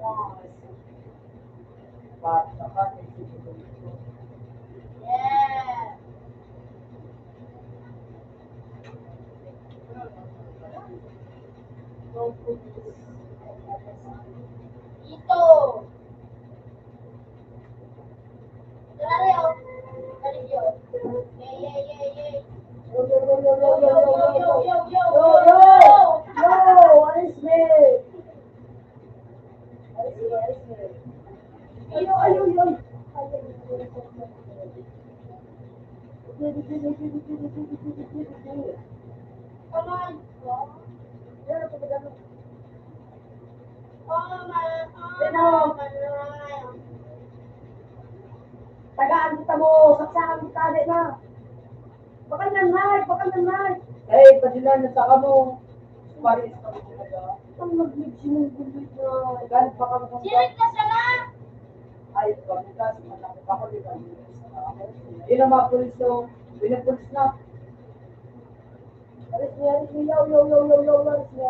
Yeah. Ito. Dario. Dario. Yay, yay, yay, yay. Yo, yo, yo, yo, yo, yo, yo, yo, yo, yo, yo, yo. What is this? Ayo, ayo, ayo. Come on. Oh my. Tagaan kita mo, saksakan kita, di na. Bakal nanay. Eh, padila na sa kamo. Paris kami talaga. Ang mag-live sinunggulit na. Galit pa kami kung Sirit ka siya na. ay, kami kasi malaki pa ko, di ba? Yun ang mga pulis to. Pinapulis na. Alis niya, yo, yo, yo, yo, yo, alis niya,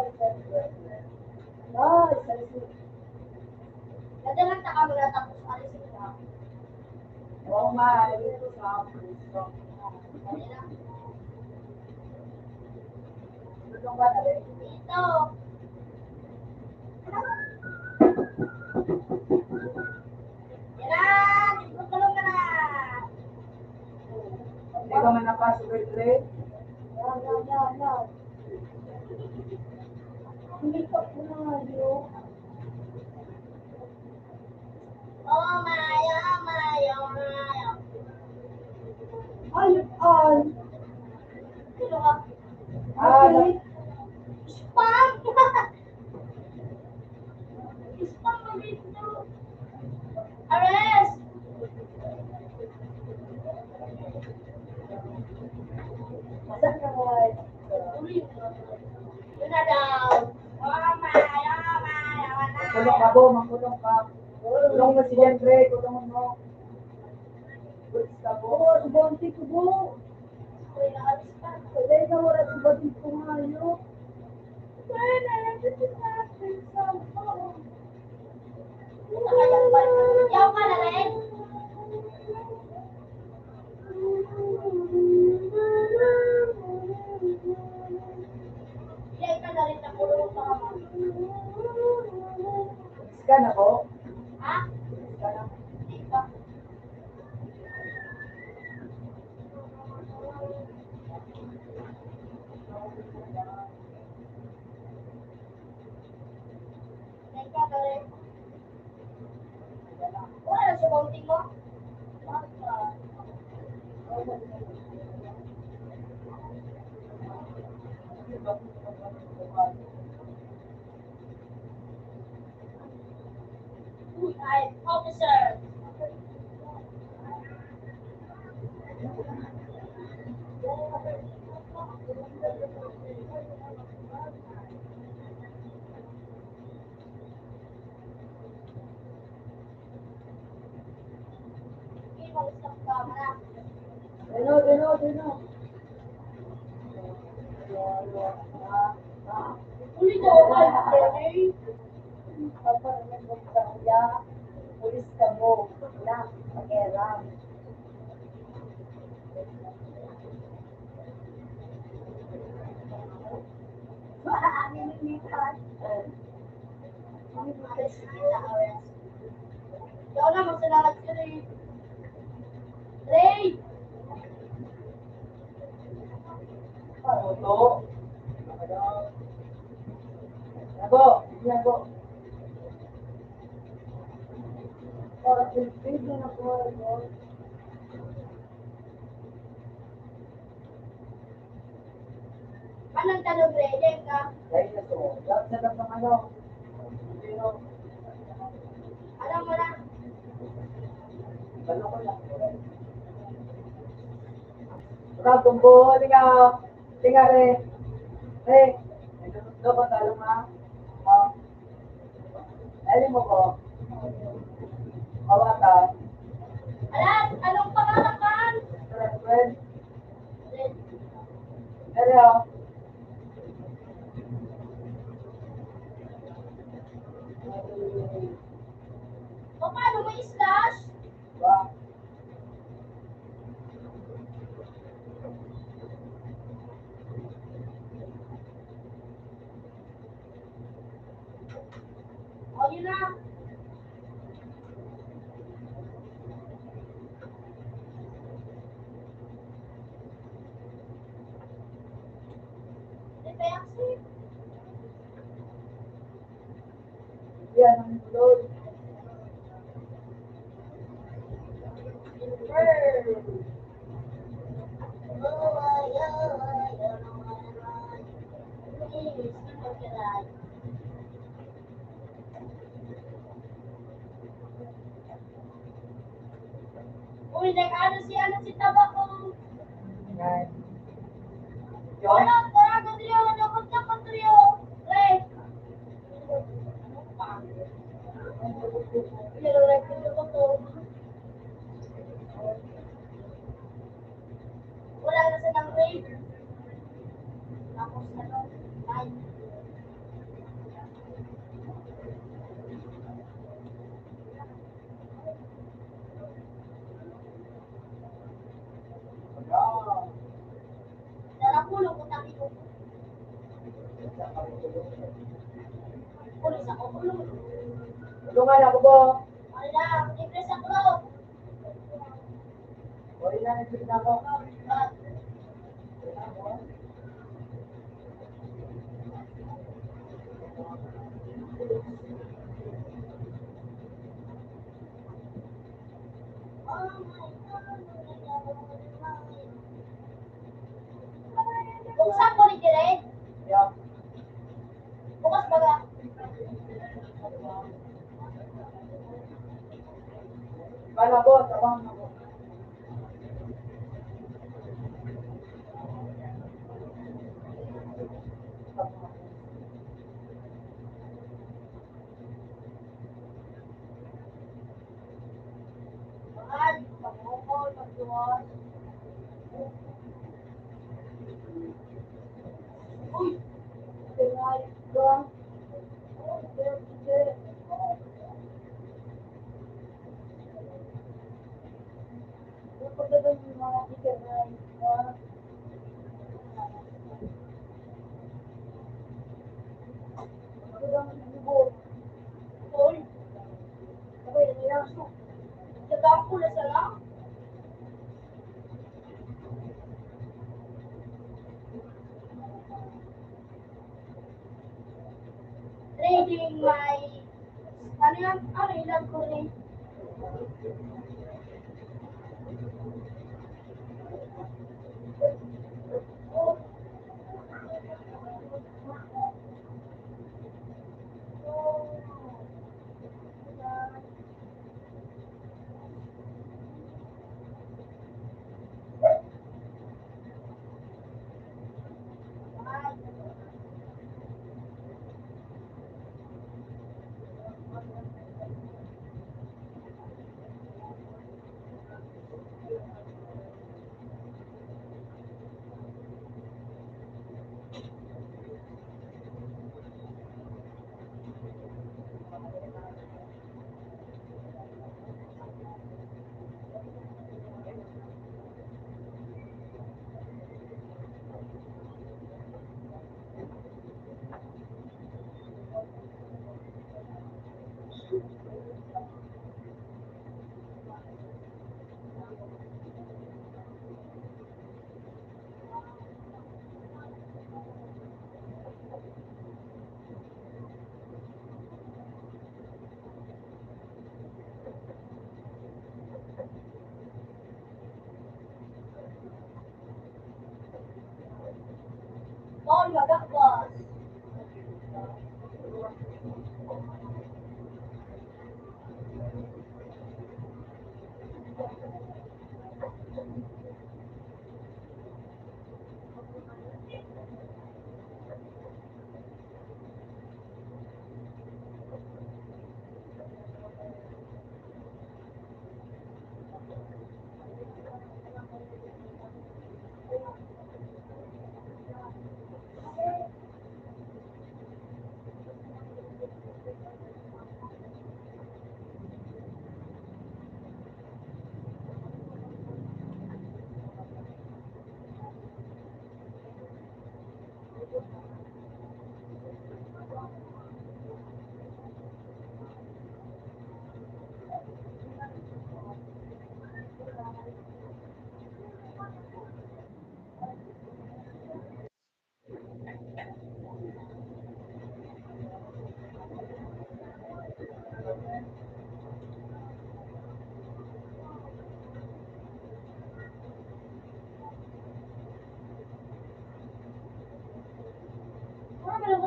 Nice, alis niya. Nadalang taka mo na tapos alisin ka. Oo nga, alis ko sa pulis to. Dali na. Tulong ba na rin? Dito. Yan! Tutulong ka na! Hindi ka man nakasulit rin. Yan. Hindi pa po na yun. Oh my, oh my, oh my. Ayun. Sino ka? Okay. Spam! Spam mo dito. Arrest! Masak na nga. Yun na daw. Oh my, oh my, oh my. Kulong ka bo, makulong ka. Kulong mo si Jeffrey, kulong mo. Pulis ka bo. Oo, si Bonti ko bo. Uy, nakalis ka. Hindi ka wala si Bonti ko nga yun. Nakayang pa rin. Yaw ka na rin. Yay ka na rin na kulong sa kama. Pulis ka na bo. Ha? Pulis ka na. Hindi pa. Yay ka na rin. Wala na siya mounting mo? Bakit ba? Uy, ay, officer. Hindi, mag-stop ka. Mana. Dino. Uli ko, ay, Jenny. Pulis ka mo. Na, pakiram. Arrest kita, arrest. Ikaw na, magsalamat ka rin. Ray! Ano? Yago. Para pilipid na po ako. Anong tanong, Ray? Diyan ka? Dahil na to. Lahat na lang ng ano. Pero, Alam mo na. ano ko lang. Ikaw, tumbo. Tinga re. Re. Ito ba talo nga? Alam mo ko. Kawatan. Alam, anong pangalaman? Friend. Ray. Pero, may slash? Ba? O, yun na. Defense. Yan ang tuloy. Uy, nag-ano si Tabako. Yan. Yun. Ano, tarago trio, nakot na ko trio. Pre. Nire-record ko to. Wala na sa ng raid. Tapos ano, nine. Ah. Dalapulo ko tabi ko. Pulis ako, ulo. Tulungan ako po. Ano na, mag-impress ako. Wala na nag-click na ako. Buksan ko ni Direk. Yan. Bukas baga. Kala po, tawang ako. Mahal, pag-ukol, pag-duwas. Uy! Tinayos ka. Napagdagan yung mga tinayos ka. Napagdagan yung bubot. Uy! Sabay, nangyayas mo. Nagkakang pula sa lang. Trading my... Ano yan? Ano ilan ko rin?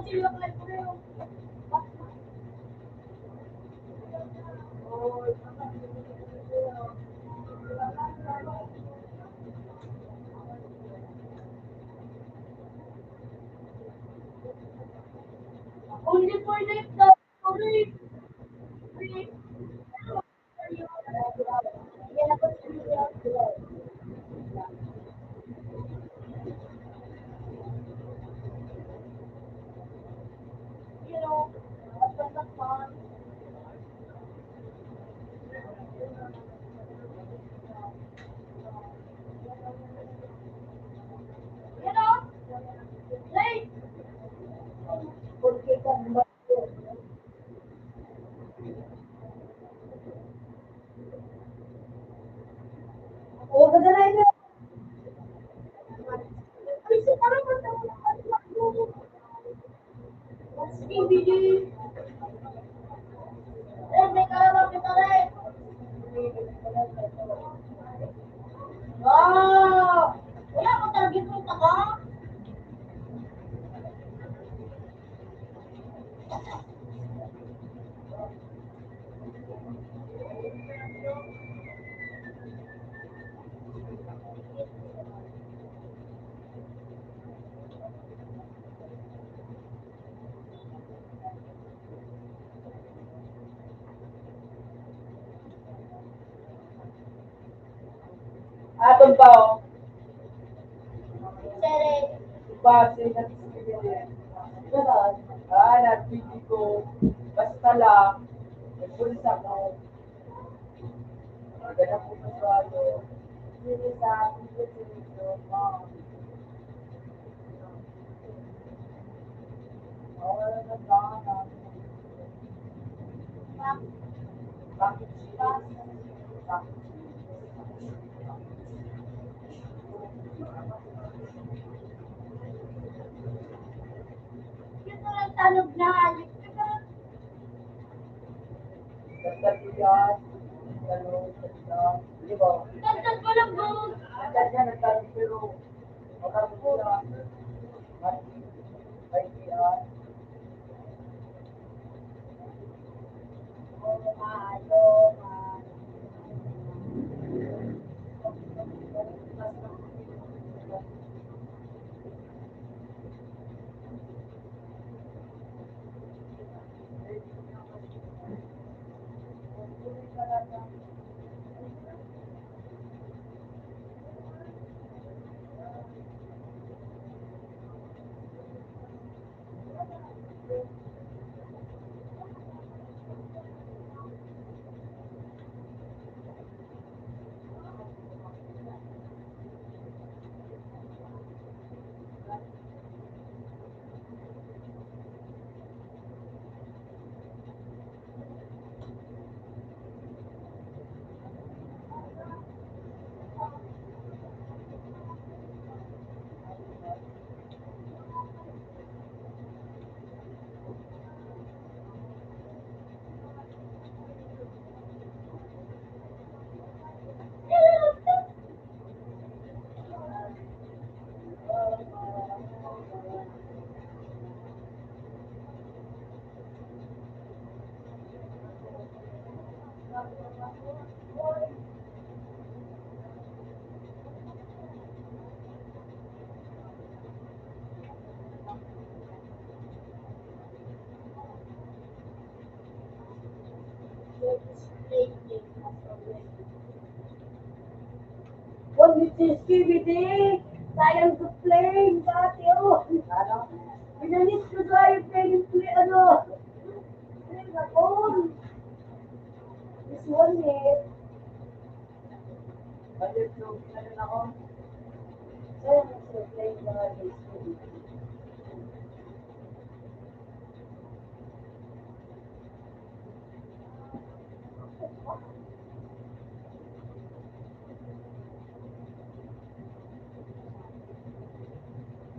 sila kayo ko rin. Only for the sorry. You know, husband of mom. You know, like, Huwag ka na rin. kasi parang mas CBD. Eh, may kalamang kita rin. Ah! Wala ko target mo ka. Aton pa, oh. Sere. Base na siya. Ganon. Napili ko. Basta lang. Nagpulis ako. Ganap ko sa ano. Hindi sa akin ko sinito. Wala na sana. Bakit siya? Bakit Yun na lang tanog na. basta yan? Ganun, basta. Di ba? Tantan ko lang bro. Agad yan, nagtanong pero magkakaroon sila. Ay, yan. Huwag ni CBD. Sayang to play. Dati oh. Ano? Pinanis ko tayo play ano. Play na phone. This one eh. Balik yung ganun ako. Sayang to play na this one.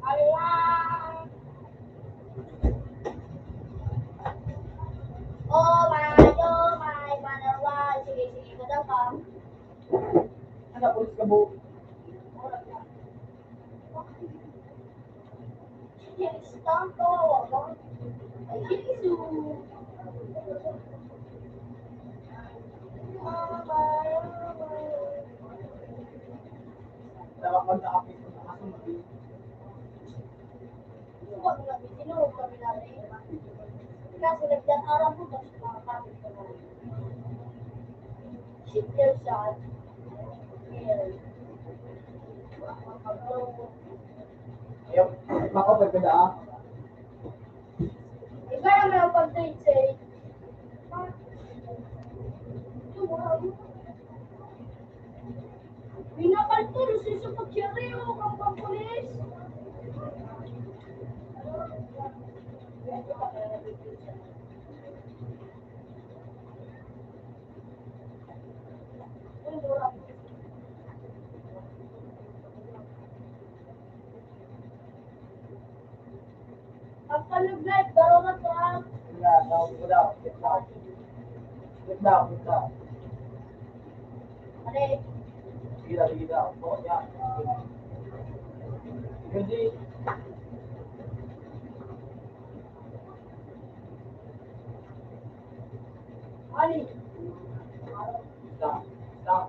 Allah! Oh my, manarwa. Sige, sige, madam ka. Ano, pulis ka buo? Kiristan, kawawa ka. Ay, Jesu. Dapat nakapito na kasi mabilis. Huwag namin, sinuhog kami natin. Kasi nagdaan-aram po, tapos makakapit ko na. Shit your shot. Here. Ayaw, makapag ka na. Iba naman ang pag-date say. Pinapalturo siya sa pagkiriyo kang pampulis. Ang kaluglet, daro na to ha. Wala, nakapito daw. Wait lang. Ano eh? Sige daw. Oo, yan. Hindi. Ali. Stop. Stop.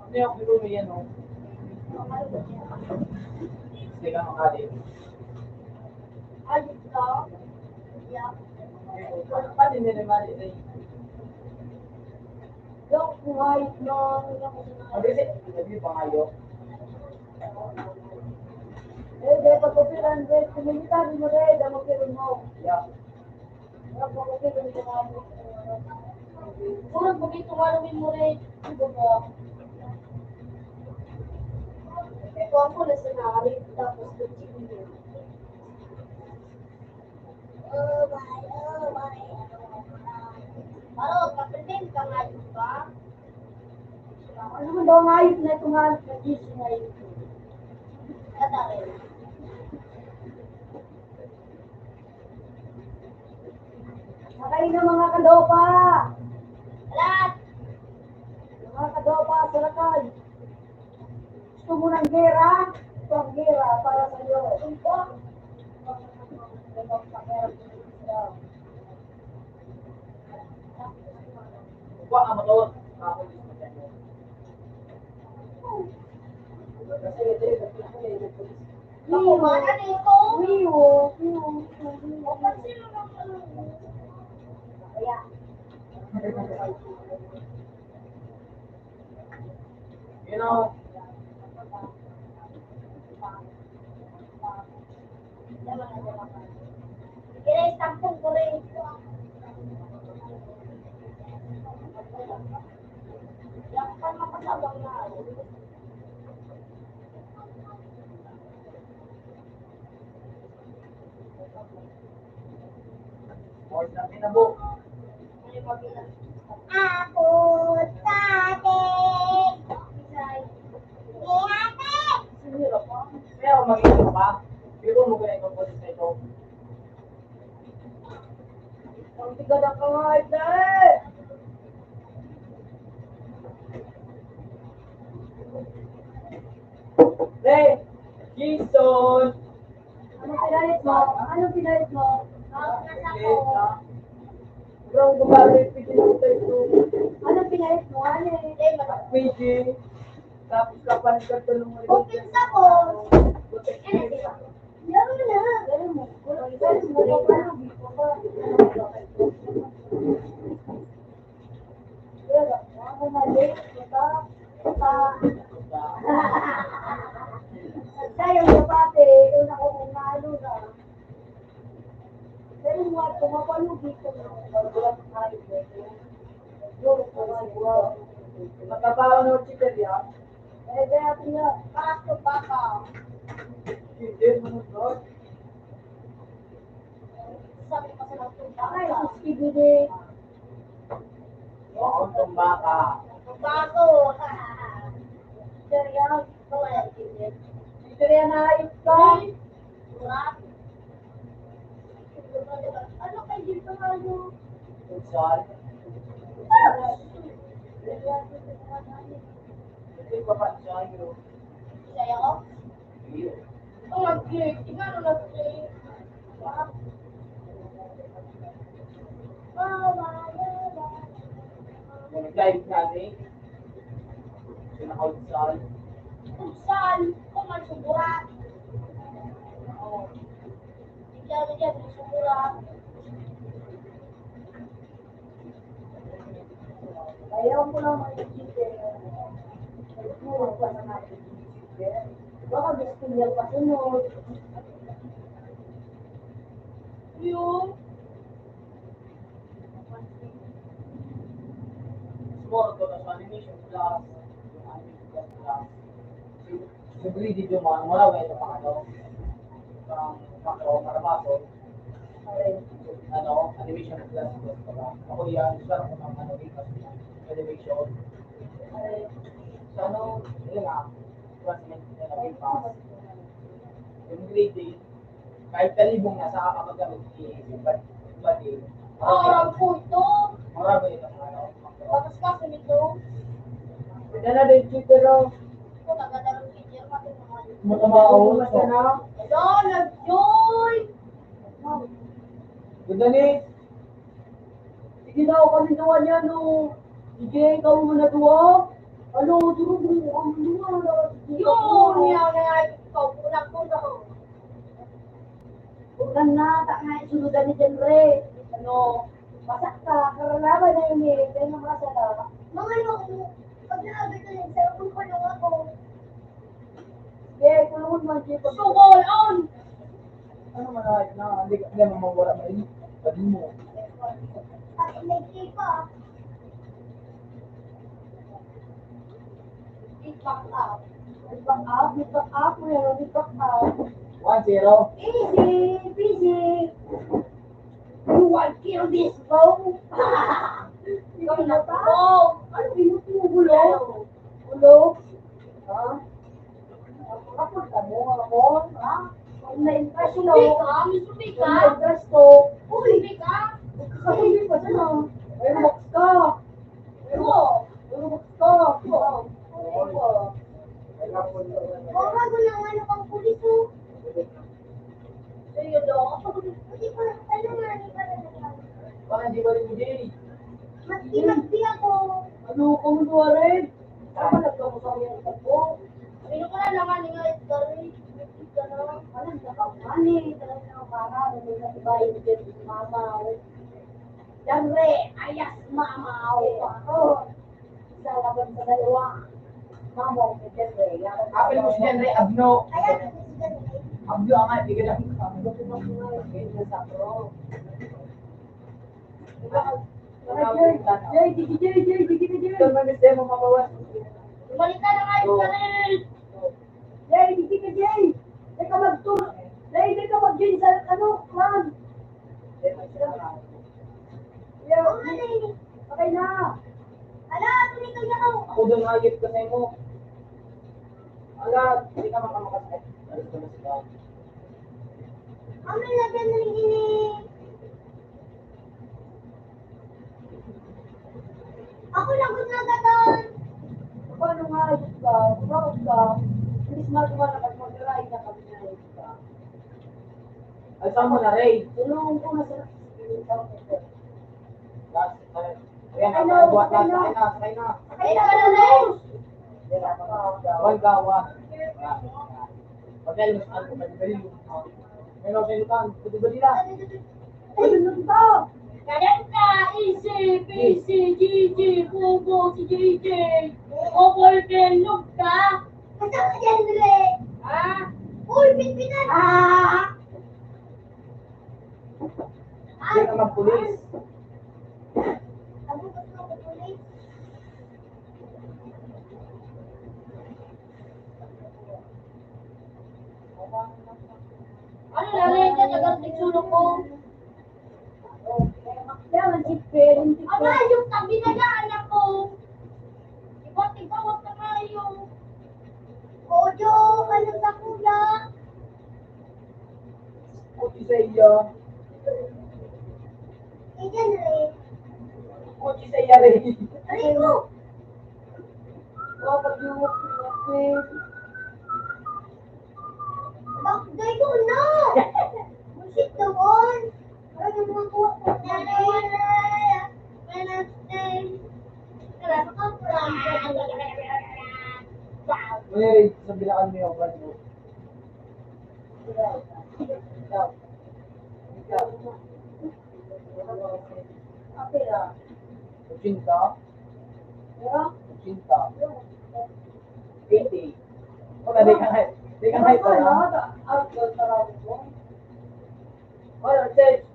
Ano yung siguro yan, no? Sige ka makali. Ali ka? Yeah. Paano hindi naman ito? Yung white no. Hindi pa kayo. Dapat ko pilan rin. Kumilita mo rin. Damo pilan mo. Yeah. Dapat ko pilan mo. Kurang begitu walumin mo rin. Ibo mo. Ito ako na sinari. Tapos nagsikin. Oh my. Paro, kapitin ka ngayon ba? Ano mo daw ngayon na tumalit na gising ngayon? Kata rin. Nakain na mga kadopa! Alat! Mga kadopa, salakay! Gusto mo ng gera? Ito ang gera para sa iyo. Ito? Buka ang motor. Tapos kasi ito. Ako mana dito? Wiwo. O kasi naman kaya. You know, Kira tampung ko rin. Yang kan makasabang na. more na pinabo. Ako tate. Sinira pa. Pero mag-isip pa. Pero mo ganito po sa ito. Ang tiga na kahit dahil. Hey! Jason! Anong pinalit mo? Ako na Okay, ako. na. Bro, gumagay pidin ito. Anong pinalit mo? Ano eh? PG. Tapos kapan ka tulong mo. Kung pinsa ko. Yan na. Ganun mo. Ganun mo. Ako mali. Sayang sa pati. Una ko kung maalo na. Pero mo at kumapalugi ko na. Matapaw na chicken yan. Eh, kaya tiyo. Pasto papa. Hindi mo doon. Sabi pa sa nagtumba. Ay, skibidi. Oo, tumbaka. Bago. Seryoso. Chicken na ayos ka. Surat. Ano kayo dito kayo? Saan? Hindi pa pa siya yun. Saya ko? Iyo. Ang nag-cake. Tingnan mo nag-cake. Kung nag-live natin, pinaka-utsal. Saan? Kung magsubura. Oo. Tingnan mo dyan, magsubura. Ayaw ko lang mag-chicken. Nagpuro pa na natin chicken. Baka gusto niya pasunod. Yung? Small to na sa animation class. Yung animation class. Siyempre, di yung mga marawin na pang ano, pang makro, marabaso. Ano, animation class. Ako yan, siya ako ng ano, animation. So, ano, yun nga, classmate na naging pass. Yung grade 8, kahit talibong na sa kakagamit but Arang po ito. marami ito mga ano. Tapos kasi nito. Pwede na din cheater raw. Kung nagandang teacher, matinungan. Matamao. Hello, nag-join! Ganda ni. Sige na ako kami gawa niya, no. Sige, ikaw mo na duwa. Ano, durog mo ang duwa. Yun, yan na ikaw. Kulang ko na. Ulan na, tak na isunudan ni Jenre. Ano, masak ka, karalaman na yun eh. Kaya na masala. Mga ano, pag naagad na yun, sa kung kulong ako. Sige, kulungan mo ang chipo. Sugol on! Ano man na, hindi ka mamawala na yun. Pwede mo. At may pa. Feedback up. Back up, meron di back up. 1-0. Easy, busy. You want to kill this bone? Ikaw na ba? Ano, binutugulo? Ulo? Ha? Kapag ka mo, ako? Ha? Kung na-impress ko, Mr. na-impress ko, Uy, Mika! kakabili pa siya na. May box ka. May box ka. Bago ng ano pang pulis mo. Sige daw. Hindi ko ano nga, hindi pa na. Baka hindi ba rin mo, Jay? Magdi ako. Ano, kumuha rin? Tama, nagkamusama yung isa ko. Ano ko na naman nga ito rin. Alam na pangani, talaga ng para, may natibayin din si mama. Siyempre, ayas mama ako. Isa laban sa dalawa. Mama ko si Siyempre. Apel mo si Henry Abno. Kaya, Abno ang nga, hindi ka lang. Jay, Jay. Ito man gusto mo mabawas. bumalik na nga ito rin. Jay, Jay. Di ka mag-tour. Jay, di ka mag-join sa ano, man. Okay na. Ala, tuloy kayo ako. Ako doon nakikip ka sa mo. Ala, hindi ka makamakasay. Alis ka na sila. Ano na dyan rin ini? Ako lagot na gano'n. Paano nga ayos ka? Proud ka? Hindi smart ka na pag mag-ride na kami na ayos ka. Alisan mo na, Ray. Tulungan ko na sa Last, ayan, buhat na, sakay na. Ay, nagano'n. One ka, one. Pag alam mo saan ko, madali mo. Meron sa ilutan, kundi ba nila? Ay, ano ito? Kadenta, easy, busy, GG, bubo si JJ. Overden, look ka. Kasama ka dyan, Dre. Ha? Uy, pitpitan. Hindi ka magpulis. Ano ba ito, pulis? Ano na rin yan, nag-artisulong ko. Yan, ang chicken. Ama, yung tabi na daan ako. Ikaw ka nga yung... Ojo, ano sa kuya? Kutsi sa iyo. Iyan rin. Kutsi sa iya, Ray. Rico! Dapat yung pinapin. Bakit ko na? Bullshit naman. Parang yung mga kuha ko. Wait, sabihan mo yung bago. Ikaw. Okay lang. Cinta. Pero, Cinta. 80. Wala, di ka height pala. outdoor parang mo. Wala, Chase.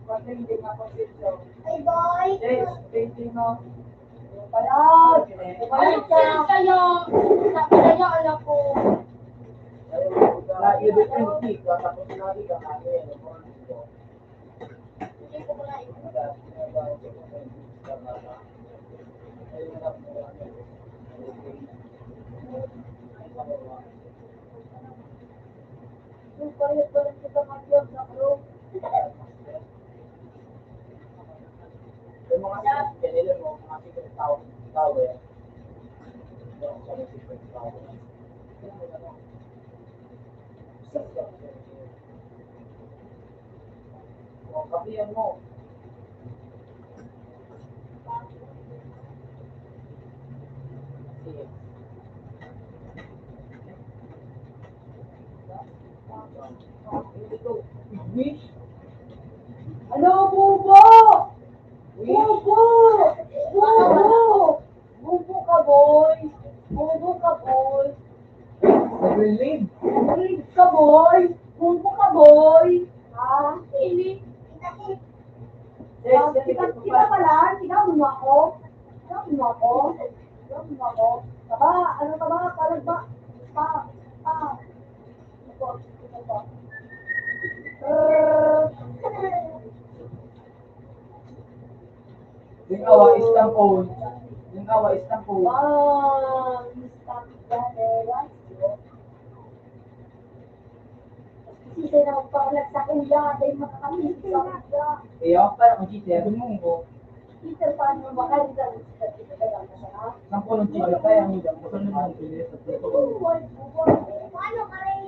Pati hindi nga po dito. Bye bye. Chase, painting mo. Palag! Ano Palag ka! kayo? Kaya alam ko. Wala, you do 20. Tapos na di ka kaya. Hindi ko wala ito. Yung palit-palit kita mag-yog sa group. Yung mga kanila mo, mga secret tower. Yung mga secret tower. Yung kapiyan mo. Sige. Wish. Ano, bubo? Bubo! Bubo! Bubo ka, boy! Bubo ka, boy! Nag-relieve. Bubo ka, boy! Bubo ka, boy! Ha? Hindi. Kita pala, tingnan mo ako. Tingnan mo ako. Tingnan mo ako. Taba, ano ka ba? Palag ba? Ito ba? Yung awa, Istanbul. Yung awa, Istanbul. Wow! Stop that there. Kasi sila magpapalag sa kuya, dahil makakamilig sa kuya. Iyo, parang ang cheater. Peter, paano makalitan sa pinagalan na siya? Nang punong cheater, kaya ang hindi. Gusto nyo ang pilis. Paano ka rin?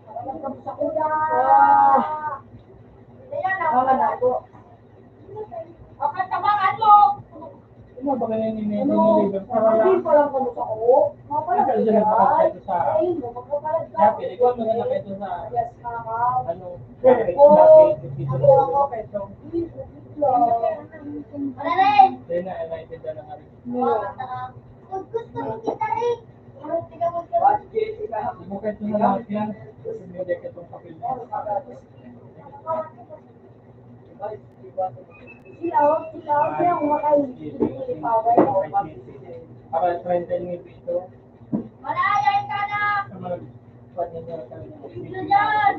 Magalang ka mo sa kuya. Ayan na. Mga na ako. Okay, tabangan mo. Ano ba ganyan yung Ano? Hindi pa lang kamo sa kuya. Mapalag Kasi ka. sila makakita sa- Ayun mo, magpapalag ka. Happy, ikaw ang maganda kayo sa Yes, mama. ano, Oo. ako kayo. Wala rin. Hindi na, naintindihan na nga rin. Kung gusto mo kita rin. Tingnan mo ka. Hindi mo kayo sa lahat yan. Kasi may deck itong papel niya. Sila, kaya kumakain. Power. Para 30 yung ipito. Malayan ka na. Sa mga paninyo ka rin. Ito dyan.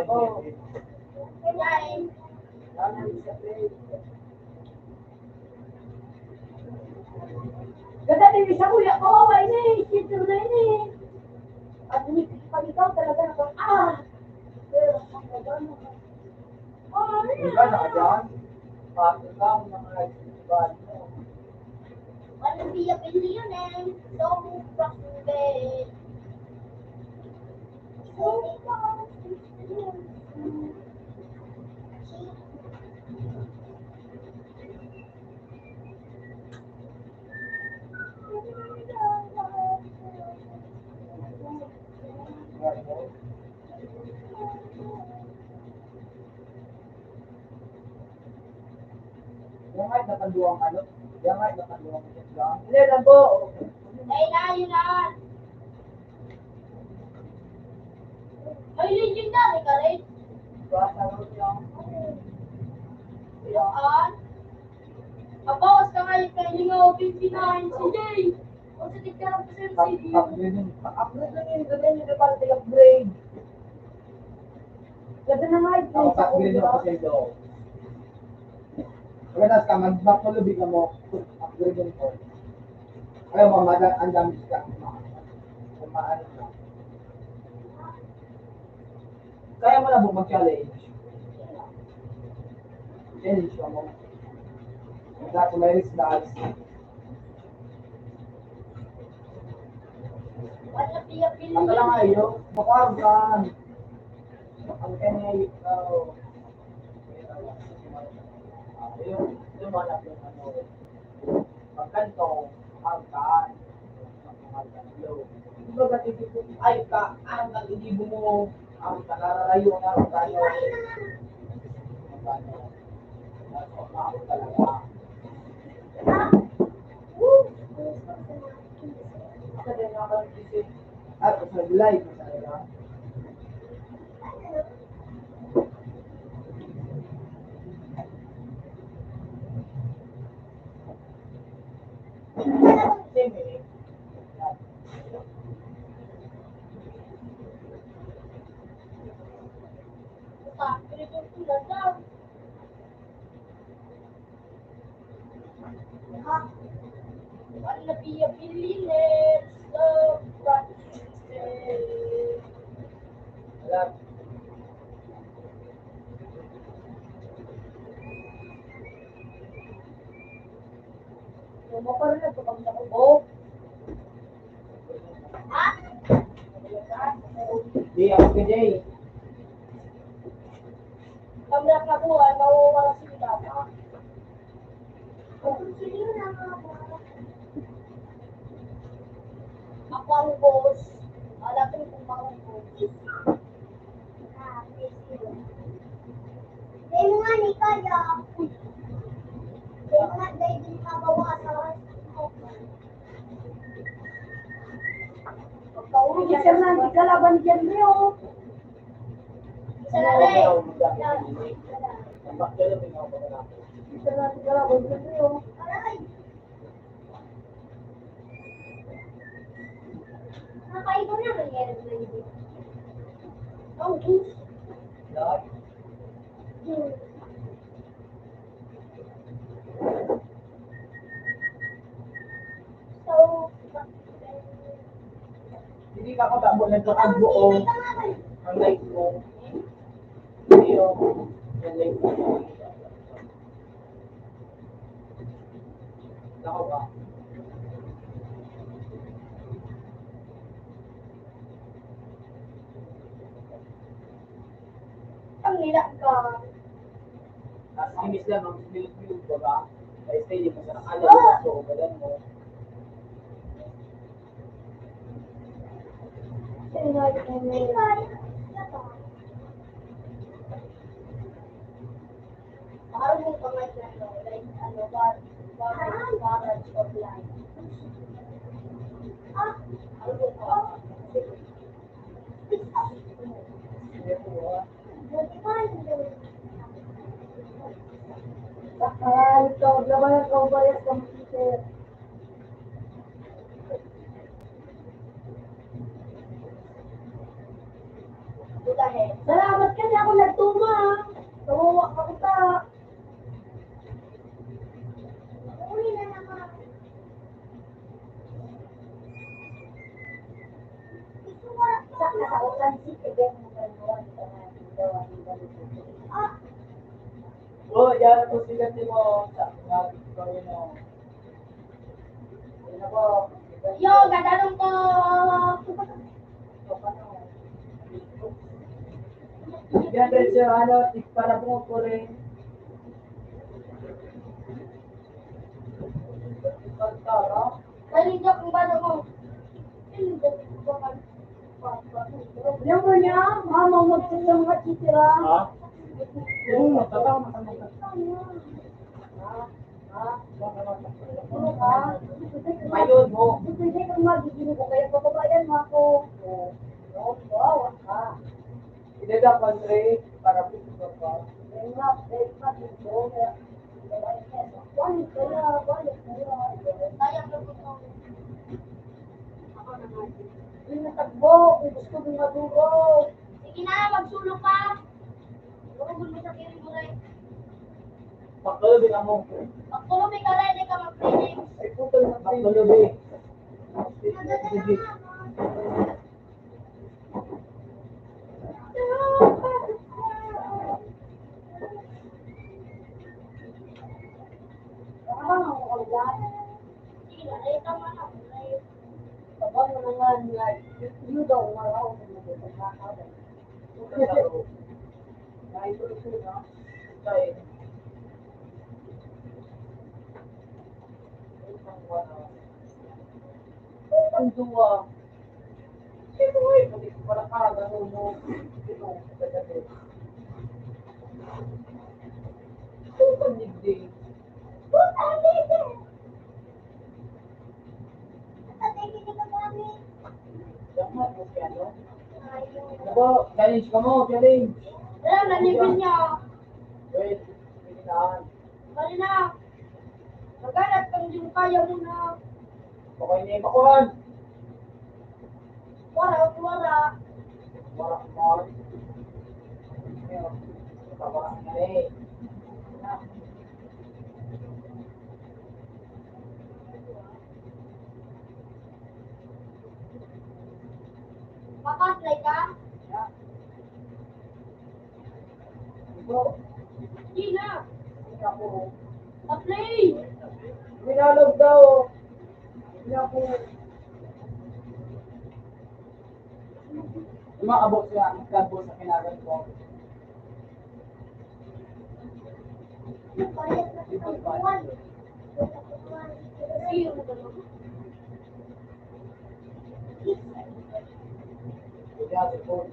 Oo. Yan. Ganda din siya kuya ko, ini, shit na ini. At pag ikaw talaga na pero ang gagano ka. Di ba nakadyan? Bakit lang mga iba mo? Wanna be a billionaire. So frustrated. Yung kahit napanduang ano? Yung kahit napanduang lang. Hindi lang po. Ay na, yun na. Ay, legendary ka rin. Basta rin yung Yan. Abawas ka ngayon kay Lingaw 59 si Jay. O sa tignan ko sa CD. upgrade lang yun. Ganda yun yung parang upgrade. Ganda na nga ito. Ako upgrade yung kasi ito. Pagkatas ka, mag-back to lobby ka mo. Upgrade yun ko. Ayaw mo, ang dami ka. Kumaan ka. Kaya mo na po mag-challenge. Challenge ka mo. Dahil may risk dahil. napiapili. Ang lang ayo, makarugan. Ang kanya ikaw. Yung malap yung ano. Pagkanto, pagkaan. Diba ba titipot? Ay ka, ang nag-iibo mo. Ang talararayo na ang tayo. Ako talaga. Ako din nakakisip. At sa live mo talaga. Siyempre. Ganito sila daw. Ang napiapili, let's go. Practice. Wala. Mo pa rin ito pag nakubo. Ha? Di ako kajay. Kamrak na buhay, mawawala sila. Ako ang boss. Alapin kung mga boss. Dahil mo nga ni Kaya. Dahil mo nga dahil din kabawasan. Pagkauli ka siya na, hindi ka laban dyan niyo. Isa na rin. Hindi ka na, hindi ka laban dyan niyo. Aray! Nakaiba na nangyari na yun. Ang boss. So, Hindi ka katabo na ito ang buong ang life mo. Hindi yung life mo. Nako ba? Ang nila ka. Tapos inis lang ang milk ba ba? Kaya stay di mo sa nakalam. So, galan mo. Parang yung kamay na ano, like ano, barrage of life. Ano yung Hindi po ba? buti pa rin yun. Ito, laban ang kaubayas ng teacher. bulahe? Salamat kasi ako nagtuma. Kawawa ka kita. Uli na naman. Gusto ko lang Sa nakaulan si Eben mo gano'n. Ito na, gawa ng ganito. Oh, yan po sila mo sa mga gawin mo. Yan po. Yo, gagalong ko! Yan rin siya, ano, para po po rin. Nalingap ang bala mo. Alam mo niya, mama magsin sa mga titira. Ha? Oo, matatawa na kami. Ano ka? Ayun mo. Hindi kang magiging ko, kaya papabayan mo ako. Wow, ka. Hindi na country para po pa. Kaya nga, dito. Balik kaya, balik kaya. Sayang na po ito. Hindi natagbo, kung gusto mo maduro. Sige na, magsulong ka. Urugol mo sa kiri mo rin. Pagkalabin ako. Magtulong ka rin, hindi ka mag-training. Ay, putol na pagkalabin. Sige. Ano ang ulan? Sige na, ito nga na. Ano naman nga, you daw maraw na magkakakawin. Naituloy na. Dahil, ang duwa. Sino nga yun? Hindi ko pala kagano mo. Sino? Kagabi. Sino ka nigdi? Puta, hindi. Nakatingin ka kami. Dapat mo siya, no? Ayun. Nako, challenge ka mo, challenge. Wala, nalipin niya. Wait, pinilaan. Mali na. Maghanap kang yung kaya mo na. Okay na yung bakuran. Wala. Warak mo. Babakas na eh. Makaplay ka? Ito, Hindi na. hindi ako. Pa-play. Minalog daw. Hindi ako. Lumakabot siya ang kalbo sa kinagan ko. Bayad na sa buwan. Zero na lang. Kaya si Paul.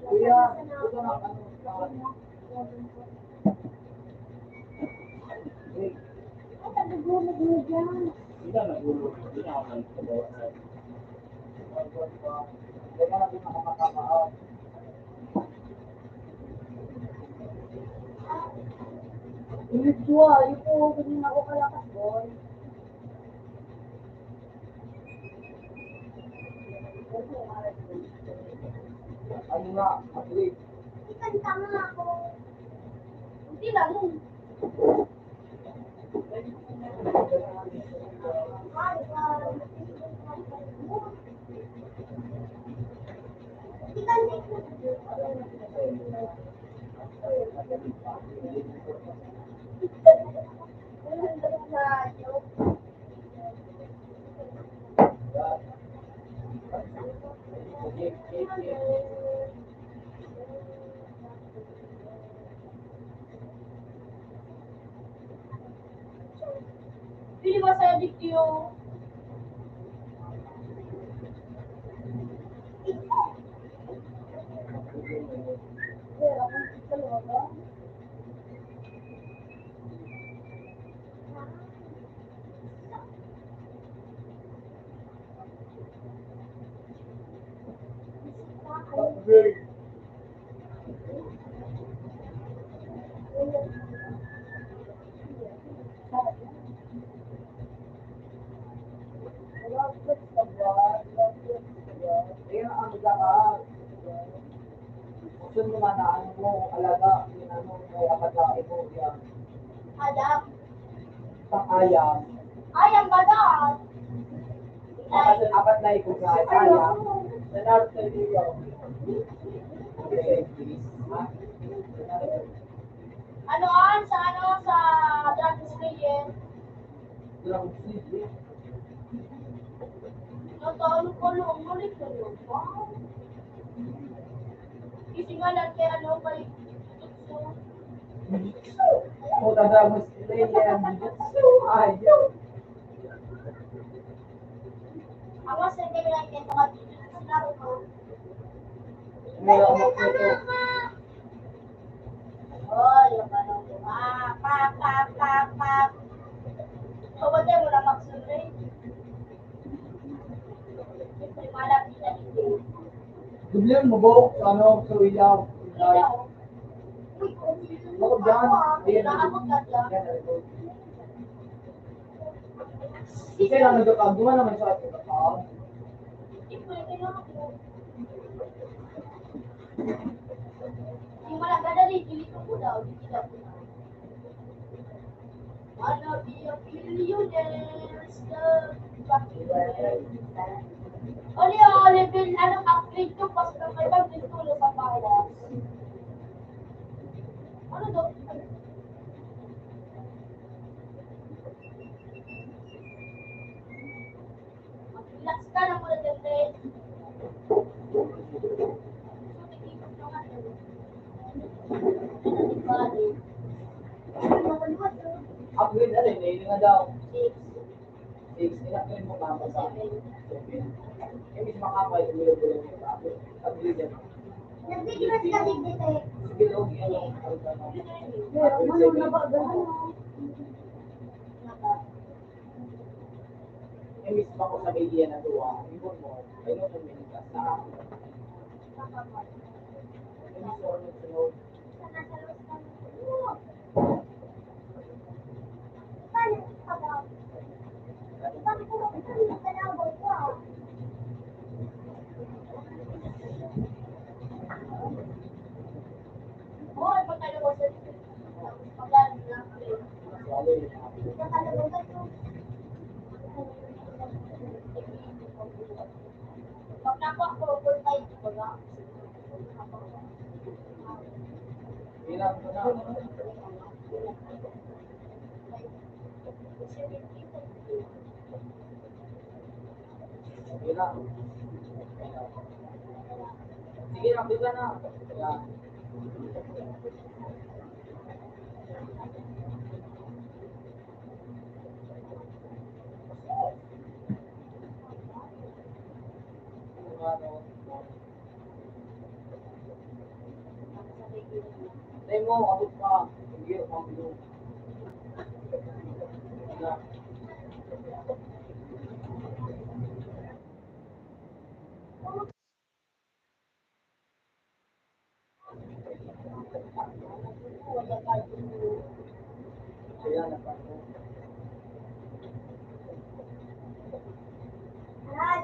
Kuya, ito na ano. Wait. Hindi na nagulo. Hindi na ako nagsabawa. Hindi na natin makakamaan. Ulit siya, yung po, ganyan ako kalakas, boy. Ano nga, atlet. Ikanta nga ako. Hindi lang. Pili ba sa adik yung Very. Ayun ang magkakaas. Gusto mo na ano mo, alaga, yun ano, may apatlain mo, yan. adak? Pang-ayam. Ayang badat. Apat na ikot sa ayam. Nanaro sa iyo. Okay, please. Ha? Ano sa Dragon Slayer? Drug sleep. Natalo ko lang, mali ko yun. Wow. Kasi nga lang kay kay Tutsu. Puta drug sleep. Ayaw. Ang mas nagay lang kay mga sinaro ko. Ngayon ako nito. Oh, yung parang pak. Kawag mo na magsunod. Hindi malapit na hindi. Dublihan mo bo, ano, sa ilaw. Ilaw. Bakit dyan? Ayan. Nakakot ka dyan. Kasi lang nagkakagawa naman sa ating kapal. Hindi pwede na ako. Yung malagada rin, dito ko daw. Dito daw ko daw. Wanna be a billionaire star. Level, upgrade ko, basta may pag-tulo sa bawas. Ano daw? daw? 6, 6. Ilang kayo mo mama sa 7. 7. Yung mismo kakay, ulo-ulo yung bago. Pag-leader. Nag-video ka din dito eh. Sige, okay. Ano? Ano na ba? Gano'n. Yung mismo ako sa media na duwa. Ibon mo. Ayun mo yung minta sa ako. Yung mismo ako nagsunod. Sana sa loob ka. Paano ka ba? Bakit mo ka nabot ko ah? Oo, pagkalawa sa pagkalawa lang. Wala yun. Nakalabog ka to. Pag nakuha ko, full time ko lang. Bilang ko na. Bilang. Sige lang, bilang na. Yan. Tay mo, abot pa. Sige, pambilo. Yan. Kaya na pa. Ayan.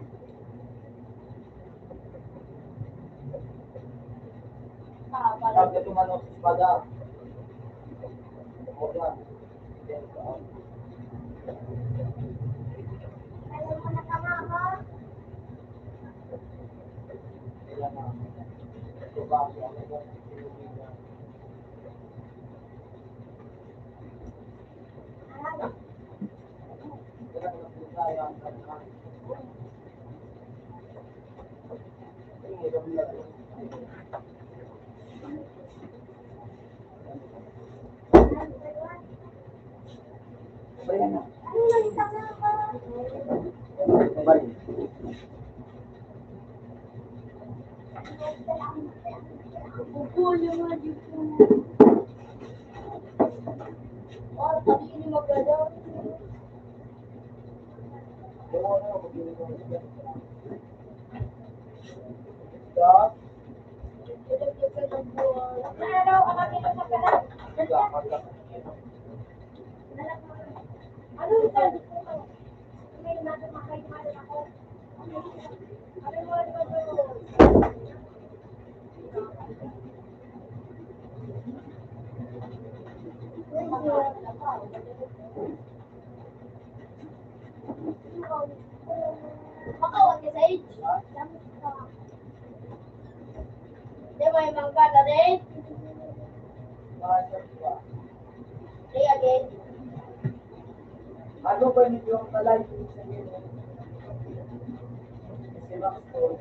Pag ito man sa espada. O yan. Yan. Alam mo na tama ka. Yan na. Ito ba? Yan na. Ayan. Yan na punta. Yan na. Ayan na. Ano lang tama ka? Balik. Bukul yung mga dito. Oh, sabi ni magalaw. Stop. Ano, kami na sa pala. Ano yung sabi ko? May natin makaimalan ako. Ano mo ano mo? Makawag ka sa age. Di ba yung mangga na rin? Say again. Ano ba yung kalay sa inyo? Si Max po.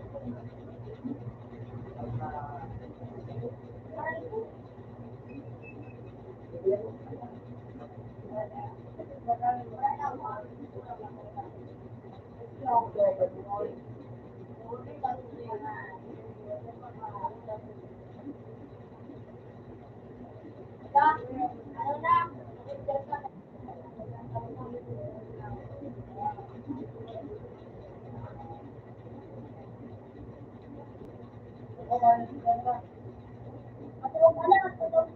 Ano na? Matulog ka na, matulog.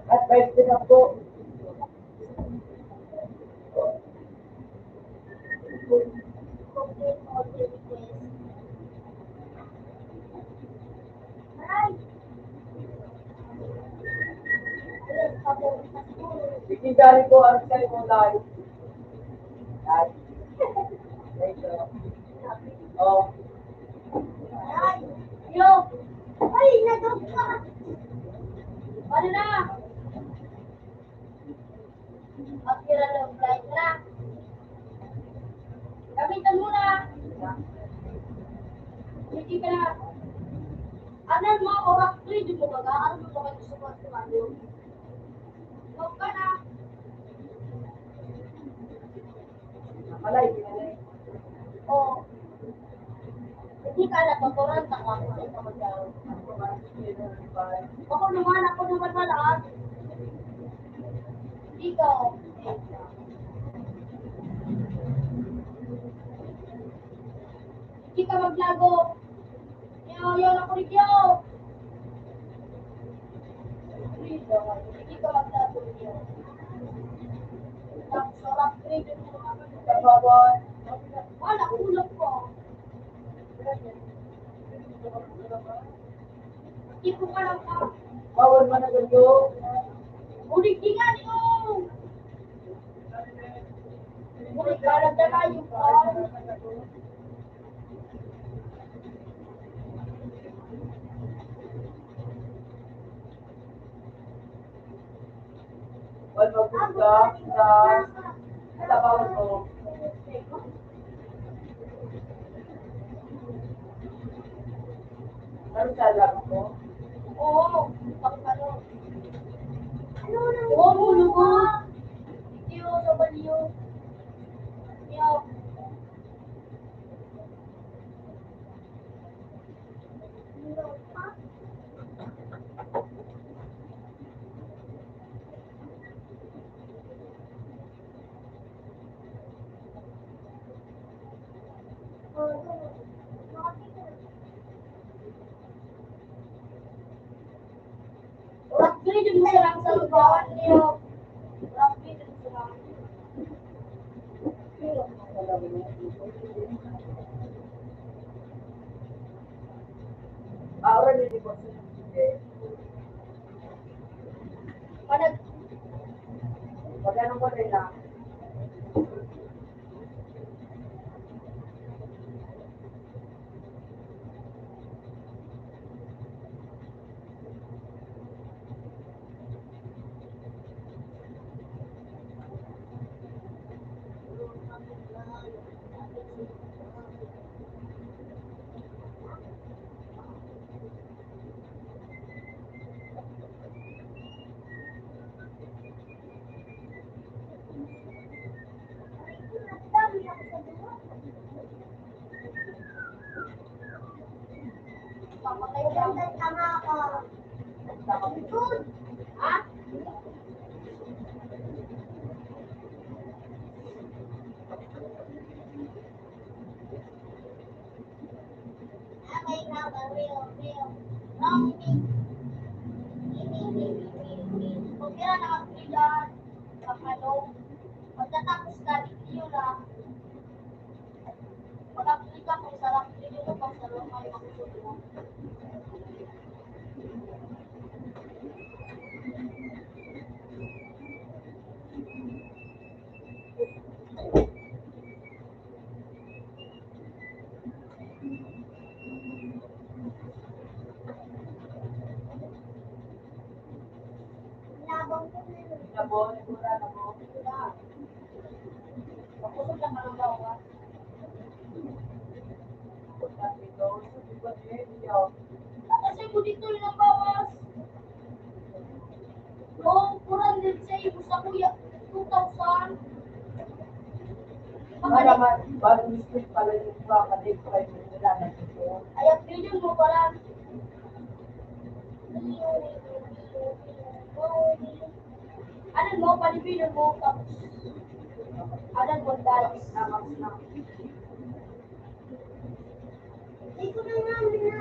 At kahit pinako, Ay! ikidari ko ang sa'yo mo live. Live. Oh, Ay! Yo! Ay, nadog ka! Paano na? Akira ng flight na. Gamitan mo na. Hindi ka na. Anan mo, oras 3, di mo baga? Ano mo ba kayo sa pagkakalo? Huwag ka na. Nakalay, pinalay. Oo. Hindi ka natuturan sa ako sa ito magdaw. Ako naman na lahat. Ikaw. Hindi ka maglago. Yaw na ko rin yaw. Hindi ka maglago rin yaw. Sarap rin yun. Babon. Wala, ulap ko. Hindi ko ka lang ka. Bawal man na ganyo. Ulit di nga niyo. Ulit ka lang na kayo pa. Wal magpunta sa bawal ko. Ano sa alam ko? Oo, pakipano. Oo, mulo ko. Hindi ako sa baliyo. Yaw. Rugby din mo lang sa lugawan niyo. Rugby din mo lang. Ahora ni di ko sige. Panag Magkano ko rin na? papatay ka. Tama ako. Ha? Okay, grabe, real. Wrong me. Kung kaya nakapilan, ano, pagkatapos ka, video lang. Pag-upload ka kung sarap, video mo pang sarap kayo makusunod. Labang ko na yun. Nabon, mura na mo. Makusog lang ka ng bawat. Kasi mo dito yun ang bawas. Oo, kurang din sa iyo sa kuya. 2,000. Malaman, bago mistake pala yung mga kadip ko kayo nila na dito. Ayak video mo pala. Ano mo, palipinin mo. Tapos, ano mo, guys. Hindi ko na nga na.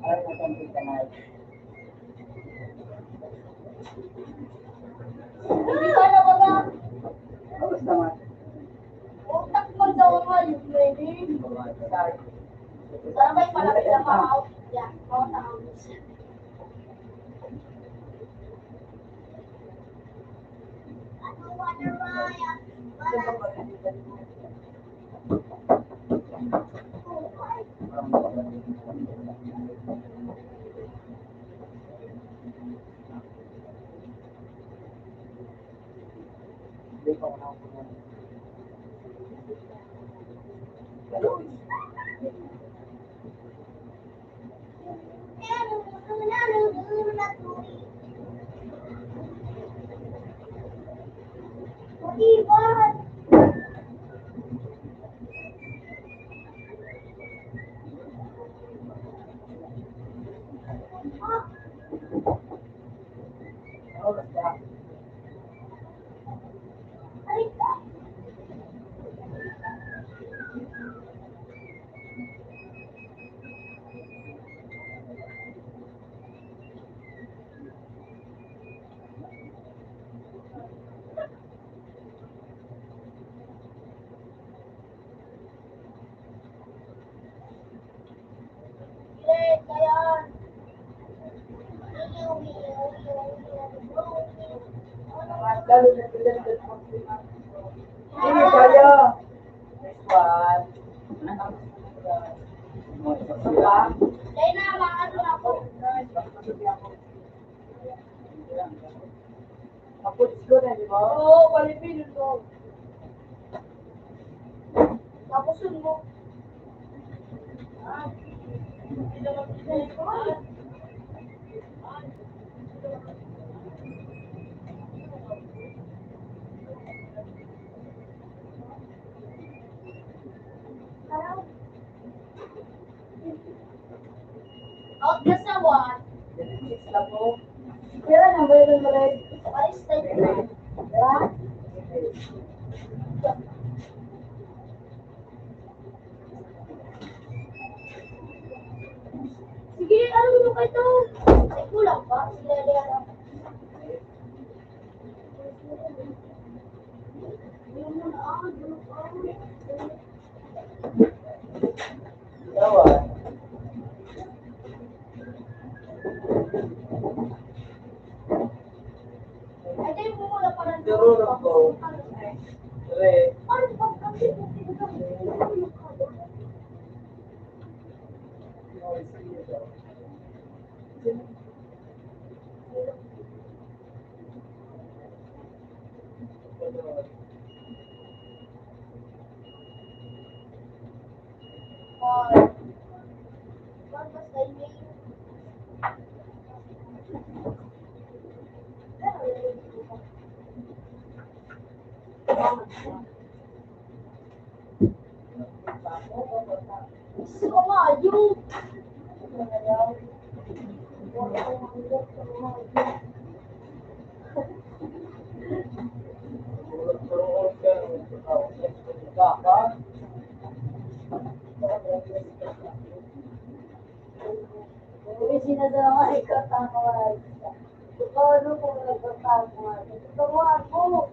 Ay, natanggit ka na. Hindi ka na wala. Tapos naman. Utak mo daw nga yung training. Sorry. Sana may malapit na ma-out. Yeah, out na out. Ano, wala ba? Ito ba pag-editan mo? Ay, Hindi pa ako nakapunod. Hello? Iban! Ano oras ba? Halika! Great, ngayon. Lalo na sila sa mga hindi kaya. Next one. Ano ba? Dahil na, makano ako. Kapulis ko na, di ba? Oo, palipin mo. Tapos yun mo. Out ka sa what? Six lang po. Kaya na, mayroon mo rin. Alis tayo. Ha? Sige, ano mo kayo ito? Ay, kulang pa. Sige, lang. Dalawa. Ay, di mo muna pa rin. Dururong ko. Tre. Ano pa kasi? Sumayo! May sinadama ikaw tama. Ikaw ano kung nagkatama. Ikaw ako.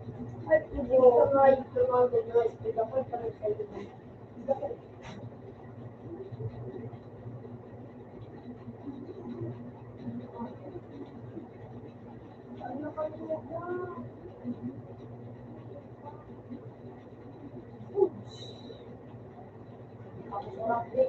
Ay, hindi ko nga yung tumawag na speed ako. Parang sa'yo. Ano ka mo? Ako sarap din.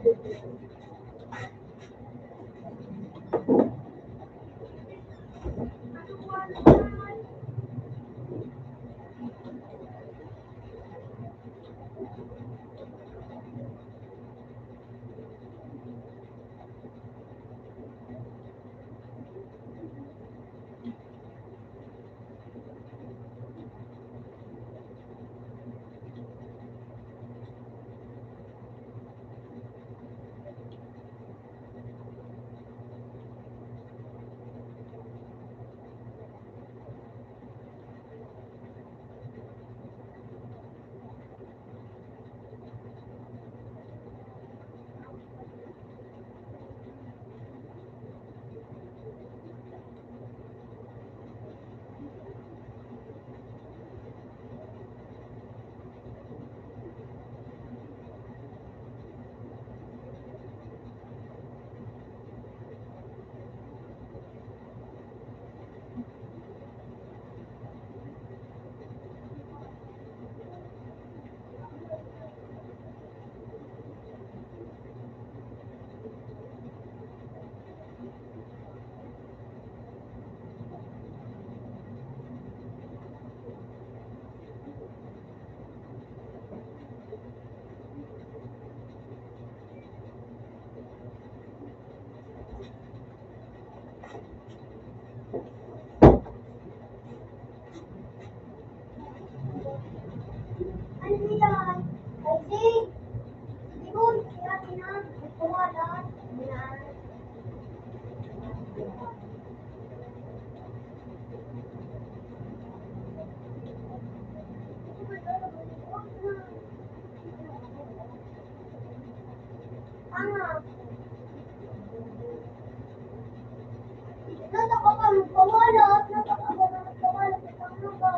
Nasa ka pa magpawalat. Nasa ka pa magpawalat. Ano ba?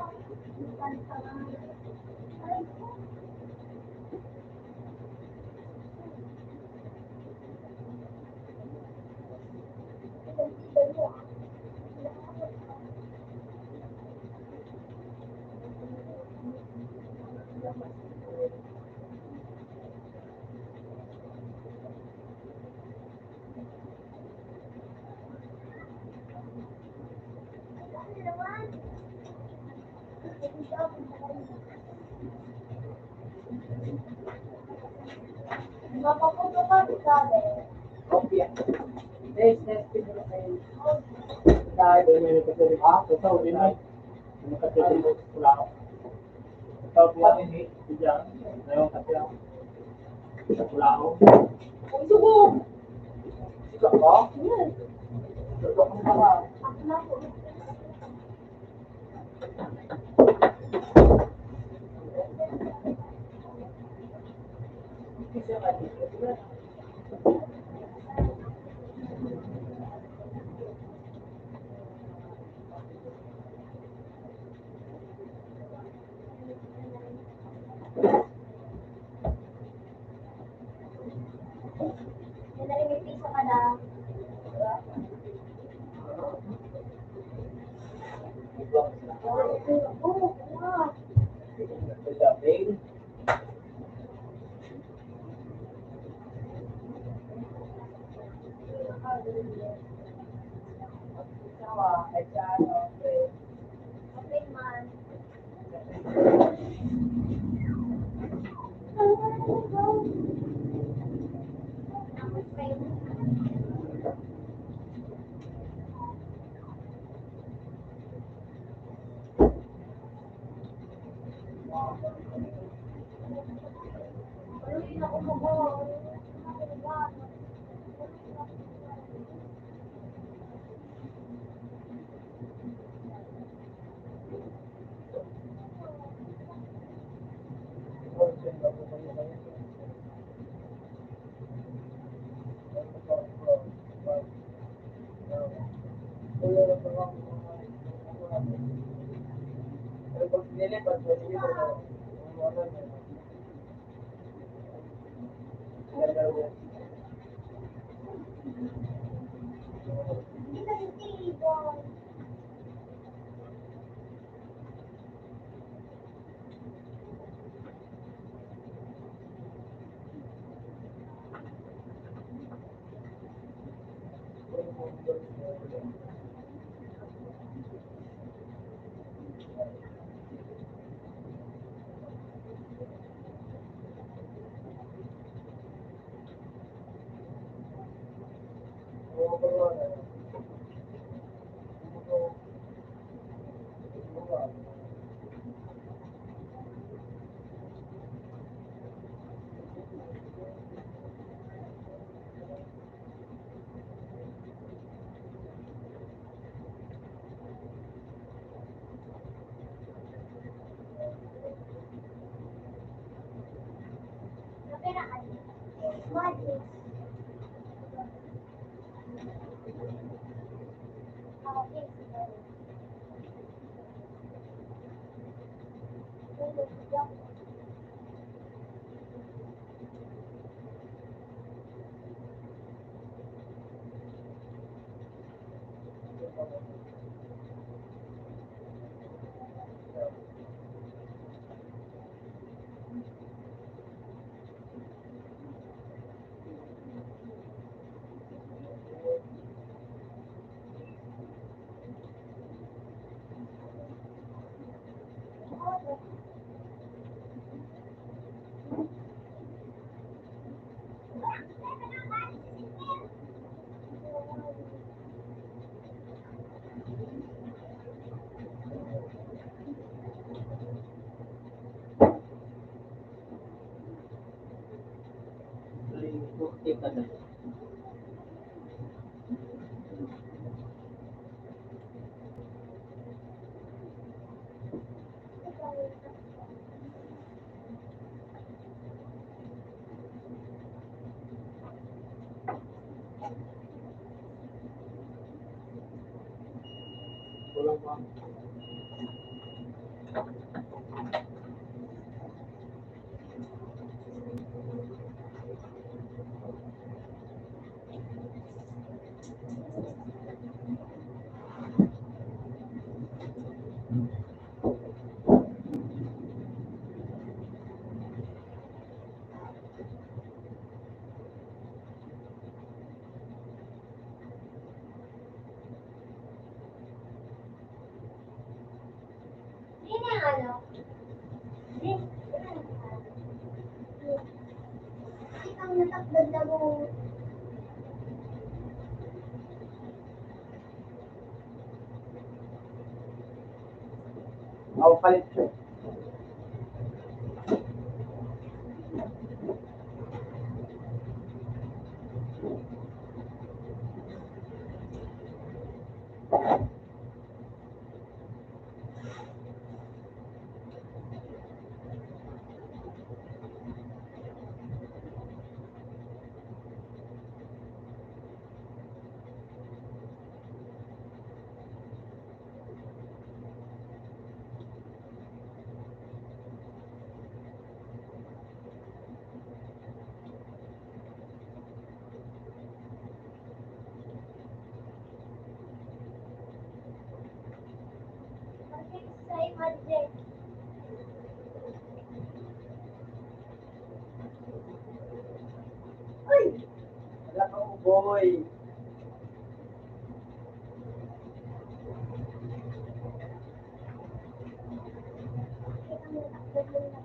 Aray ko. Tibay mo ah. Ano naman? Mapapunta ka sabi. Kopya. Next, siguro kayo. Dahil may nagkasali. Totoo, din mo. Nagkasali mo. Wala ako. Totoo po yan, eh. Diyan. Ngayon kasi ako. Wala ako. Ang sugo! Ikaw ba? Yan. Ikaw kang para. Ako na po. Kasi ka dito. Madali may piso ka na. Oo, nga. Sabi. Sawa, ay siya, okay. Okay man. Ako friend. Ano ako mag-o? Hindi na titibon. Napiraan. Magic. Okay, siguro. Walang pa. Sino yung ano? Ikaw natakbad na mo. Ako palit siya. Bakit sa imagine? Ay! Wala kang boy. Ikaw natakbad mo na.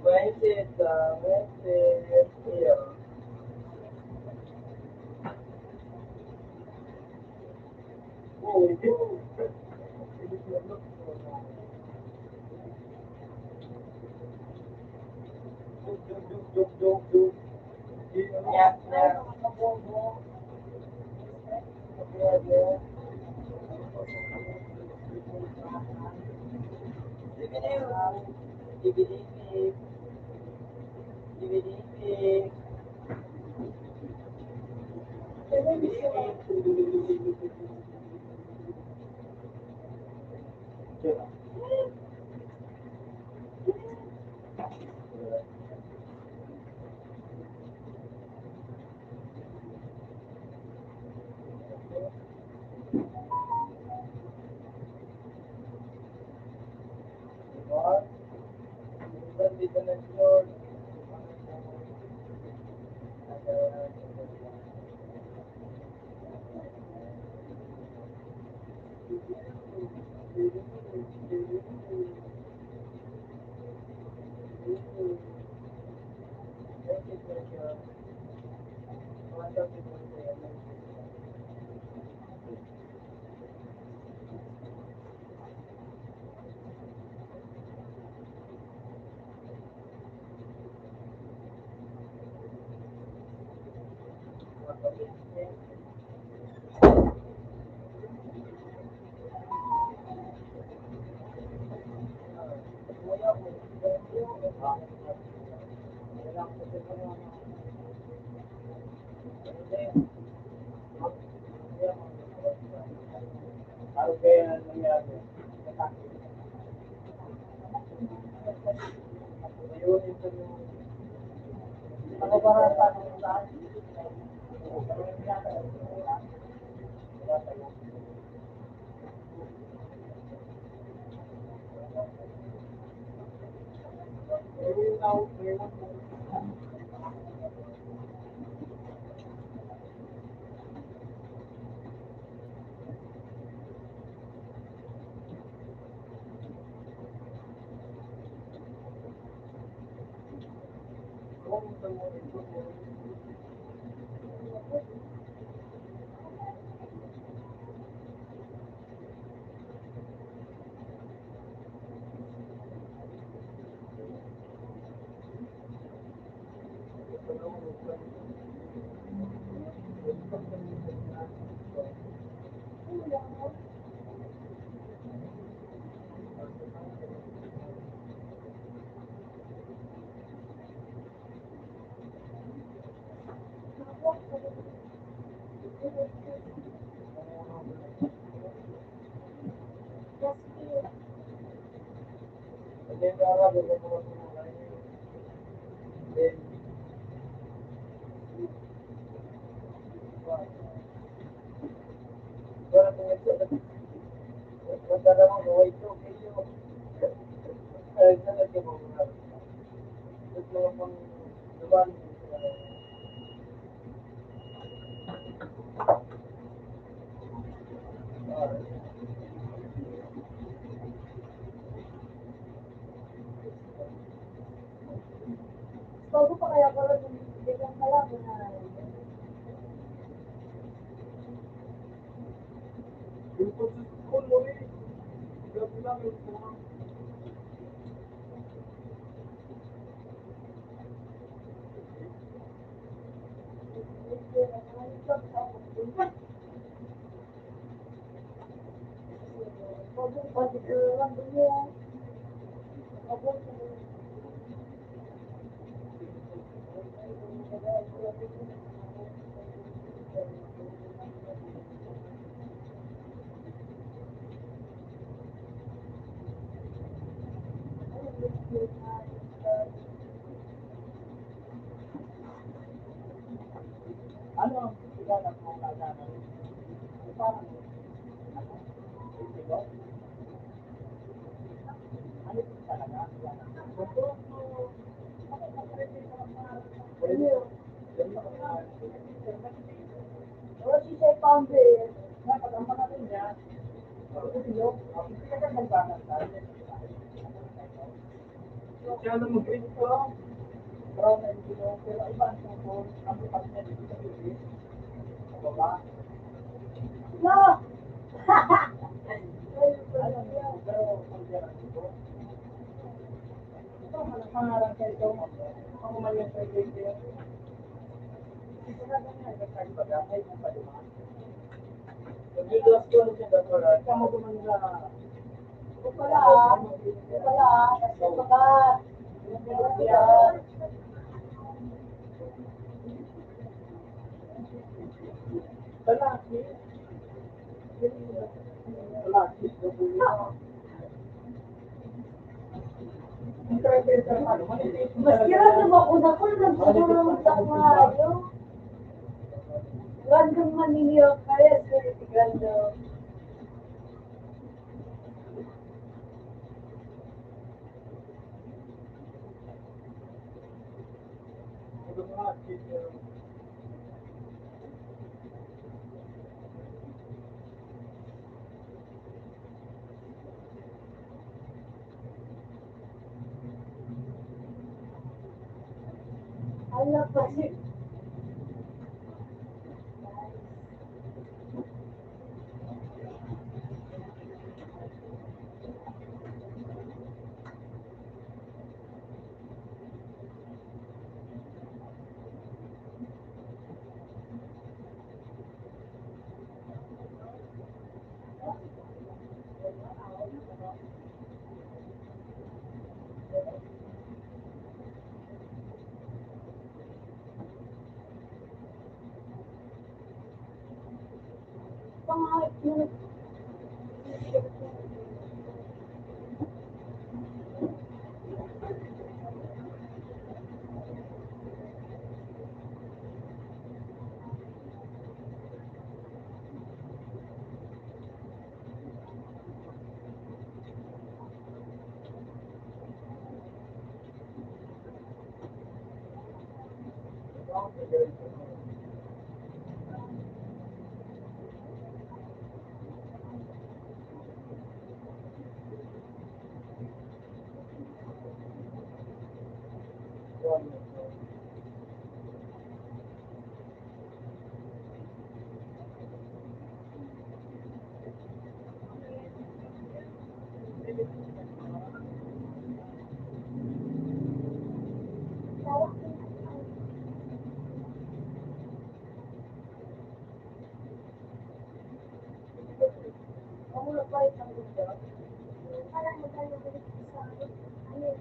Mindset, mindset, yeah. Oh, duk, duk, duk. Yak, yak. Dividend, dividend, Ano kaya nangyari? Ayun, ito yung ako para sa saan? Ayun, out, ayun. Bago pa kaya ko rin bigyan kaya ko na. Yung pagsusunod mo eh. Gabi lang yung mga. Ano ang pinanap mo kagana? Parang, ano? Ano po talaga? Oh, she said Pambe. Kaya alam mo, green ko, brown and yellow, pero iba ang tungkol, ang ipas niya dito sa bibig, sa baba. No! Alam niya, pero kung diyan ang ito, ito, pangarang sa ito, kung umayon sa ito, ito na ganyan, nagkagbagamay ng paliman. Pag yung last one siya, dapat, kamo guman na, Wala ah. Wala ah. Kasi baka. lalaki, lalaki, Maski lang yung bakuna ko, nagsusunod sa mga random maniliyak kaya sa random. Alam kasi. Pangahit na. Ako na pa isang gusto. Parang maglalagay sa ano yun,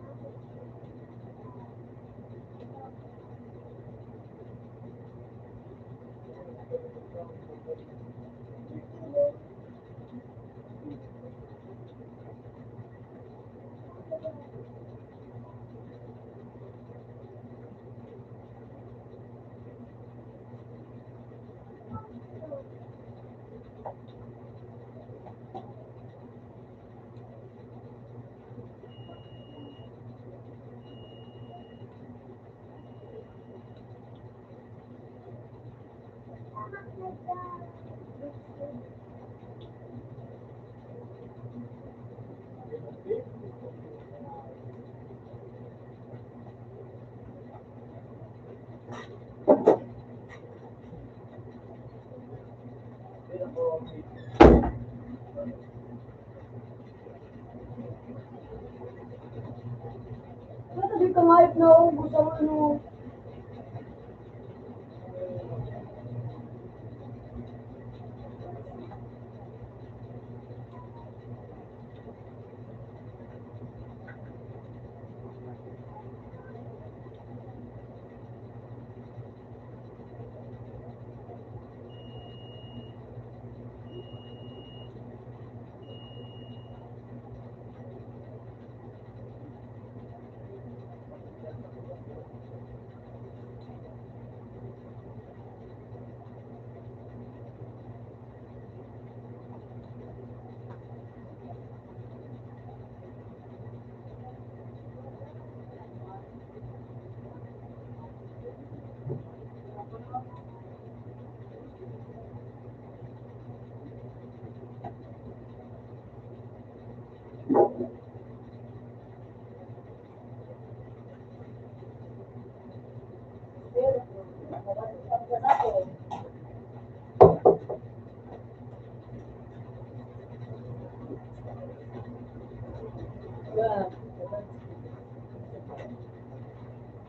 Kahit naubos ang ano.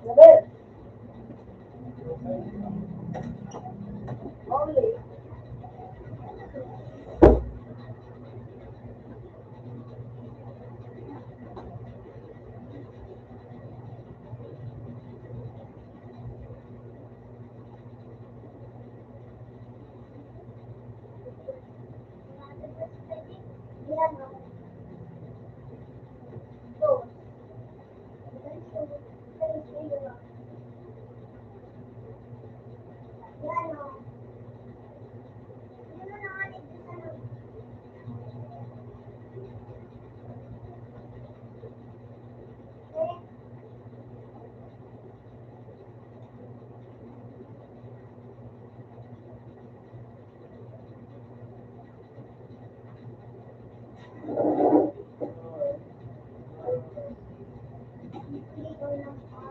Naber. Only. Yan, no? Dos. Yan, no? Ano na nga dito sa ano? Eh, dito lang pa.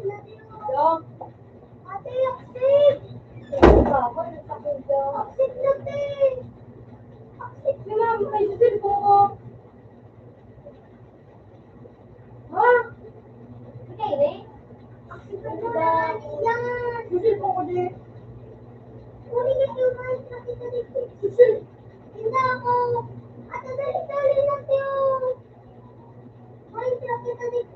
Hello? Ate, oxy! Oxy natin! Oxy! Kailangan mo kayo sa cellphone ko. Ha? Okay, Re? Oxy na naman yan! Sa cellphone ko din. Uli na yung mic na kita dito. Hindi ako! Ate, dali-dali lang yun! Mic na kita dito.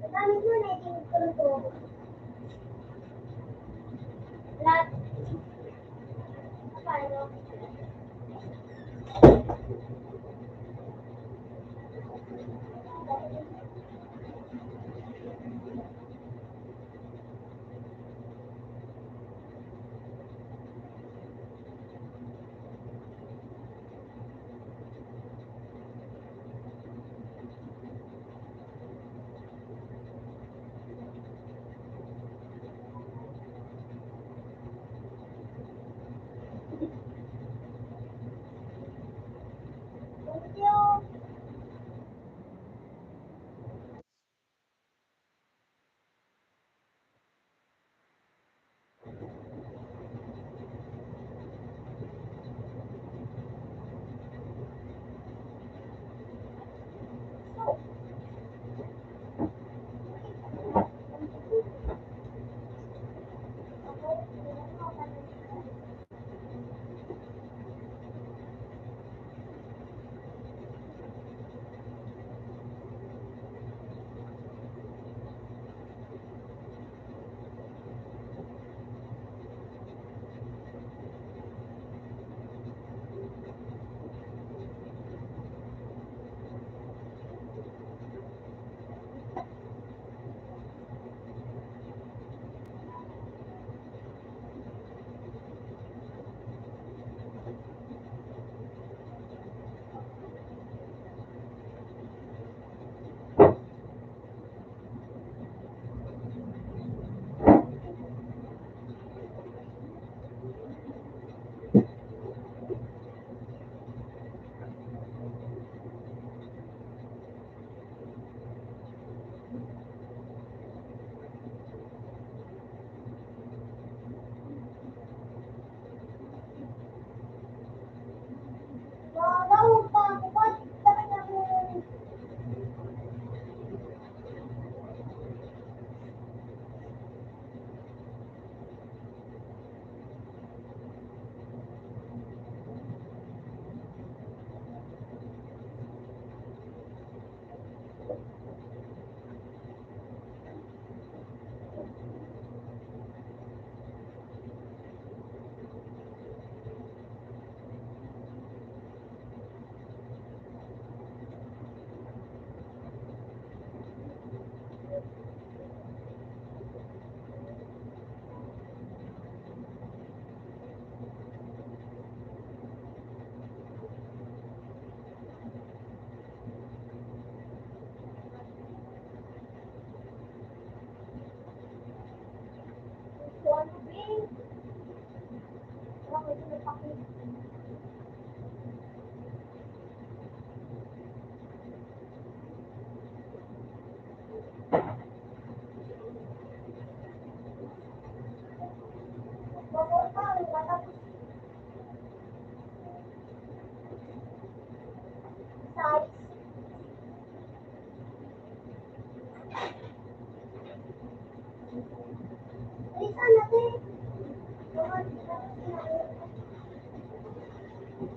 Gamit mo na yung ko. Lahat. Paano?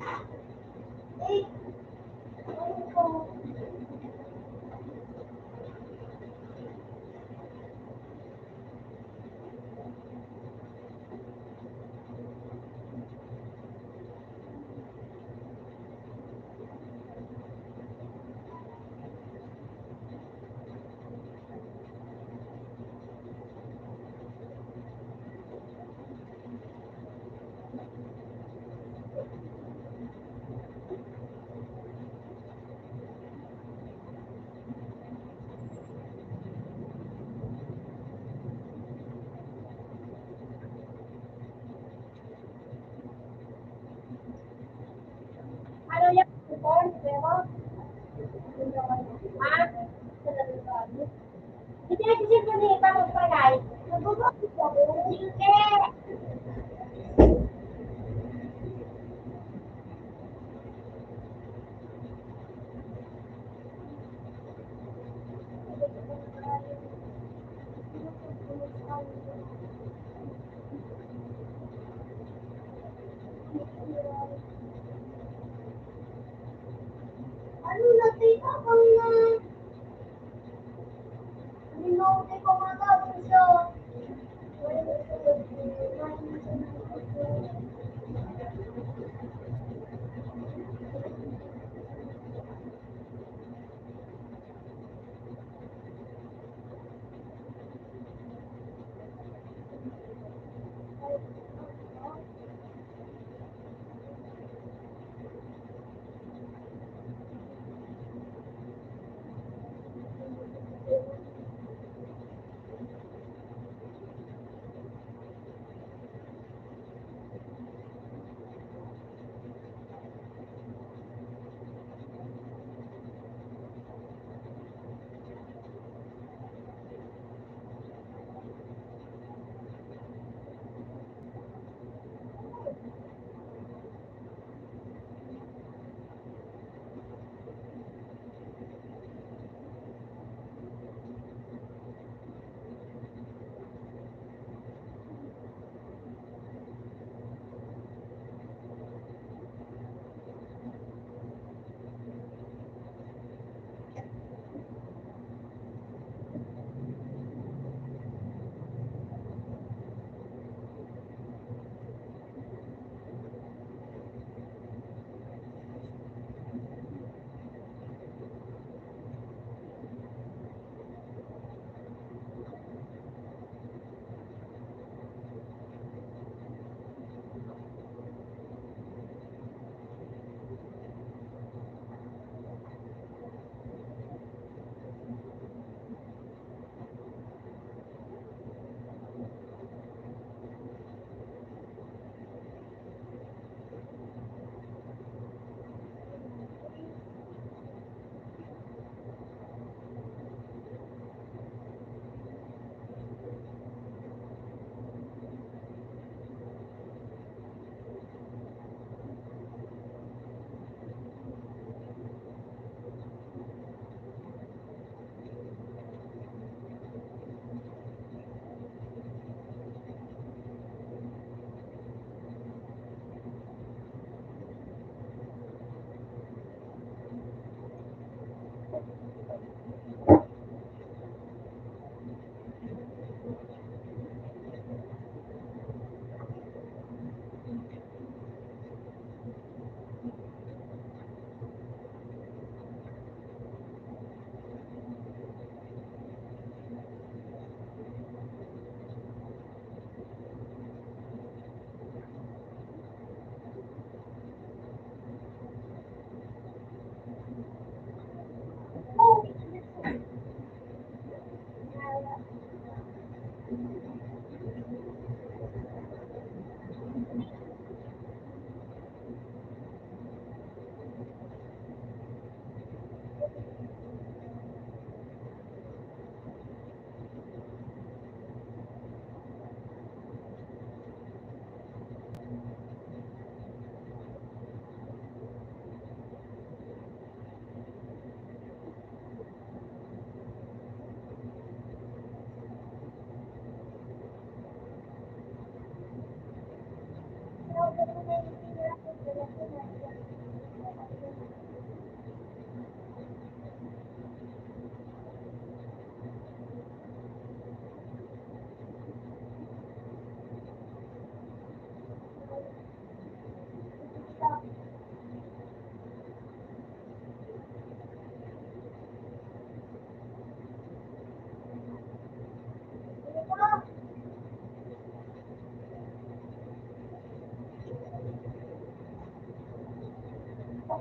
Eh, ano ko? Ano yan? Report? Pero? Ha? Hindi na kasi kami ipapagpalay. Nagbubukas ako. Sige! Ano natin ako na? Linote ko nga gawin siya.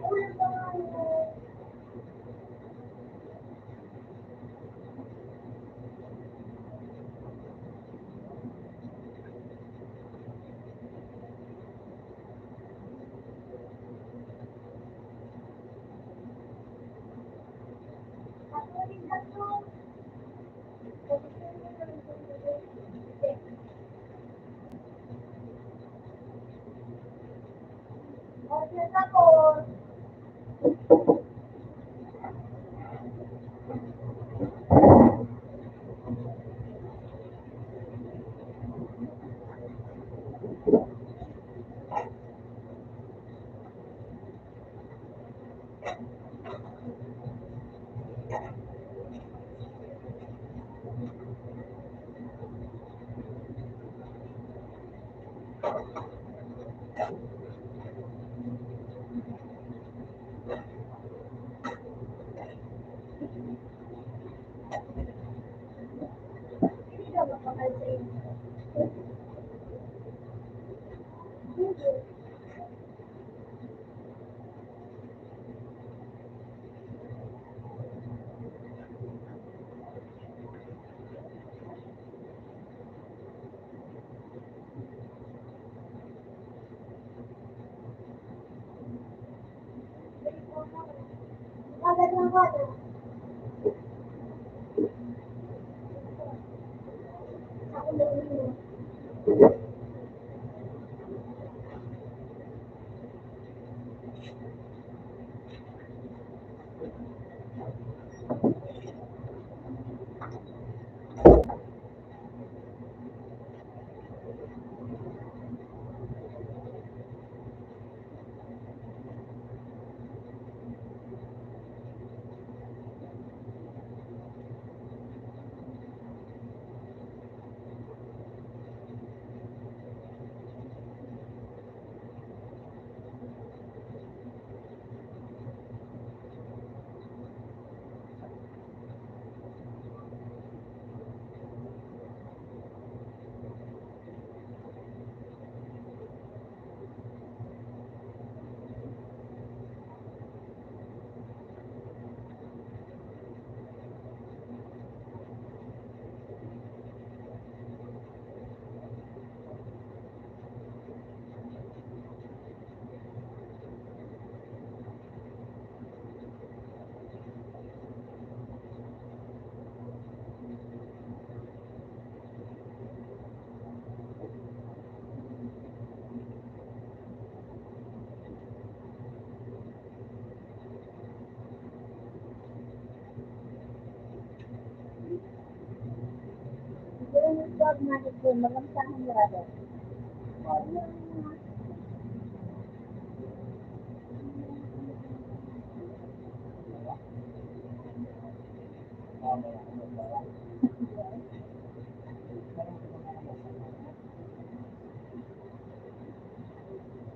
Ulam pa nga yun. Ako rin ako. Order ako. Hindi ka mapakal sa inyo. Agad ng wala. Ako na ulo. Siguro yung dog natin po, malamsahan niya rin.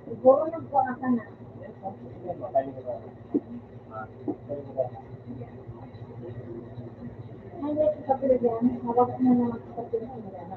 Siguro nagpaka ka na. Hindi ko kapila dyan. Hawak na naman sa kapila dyan.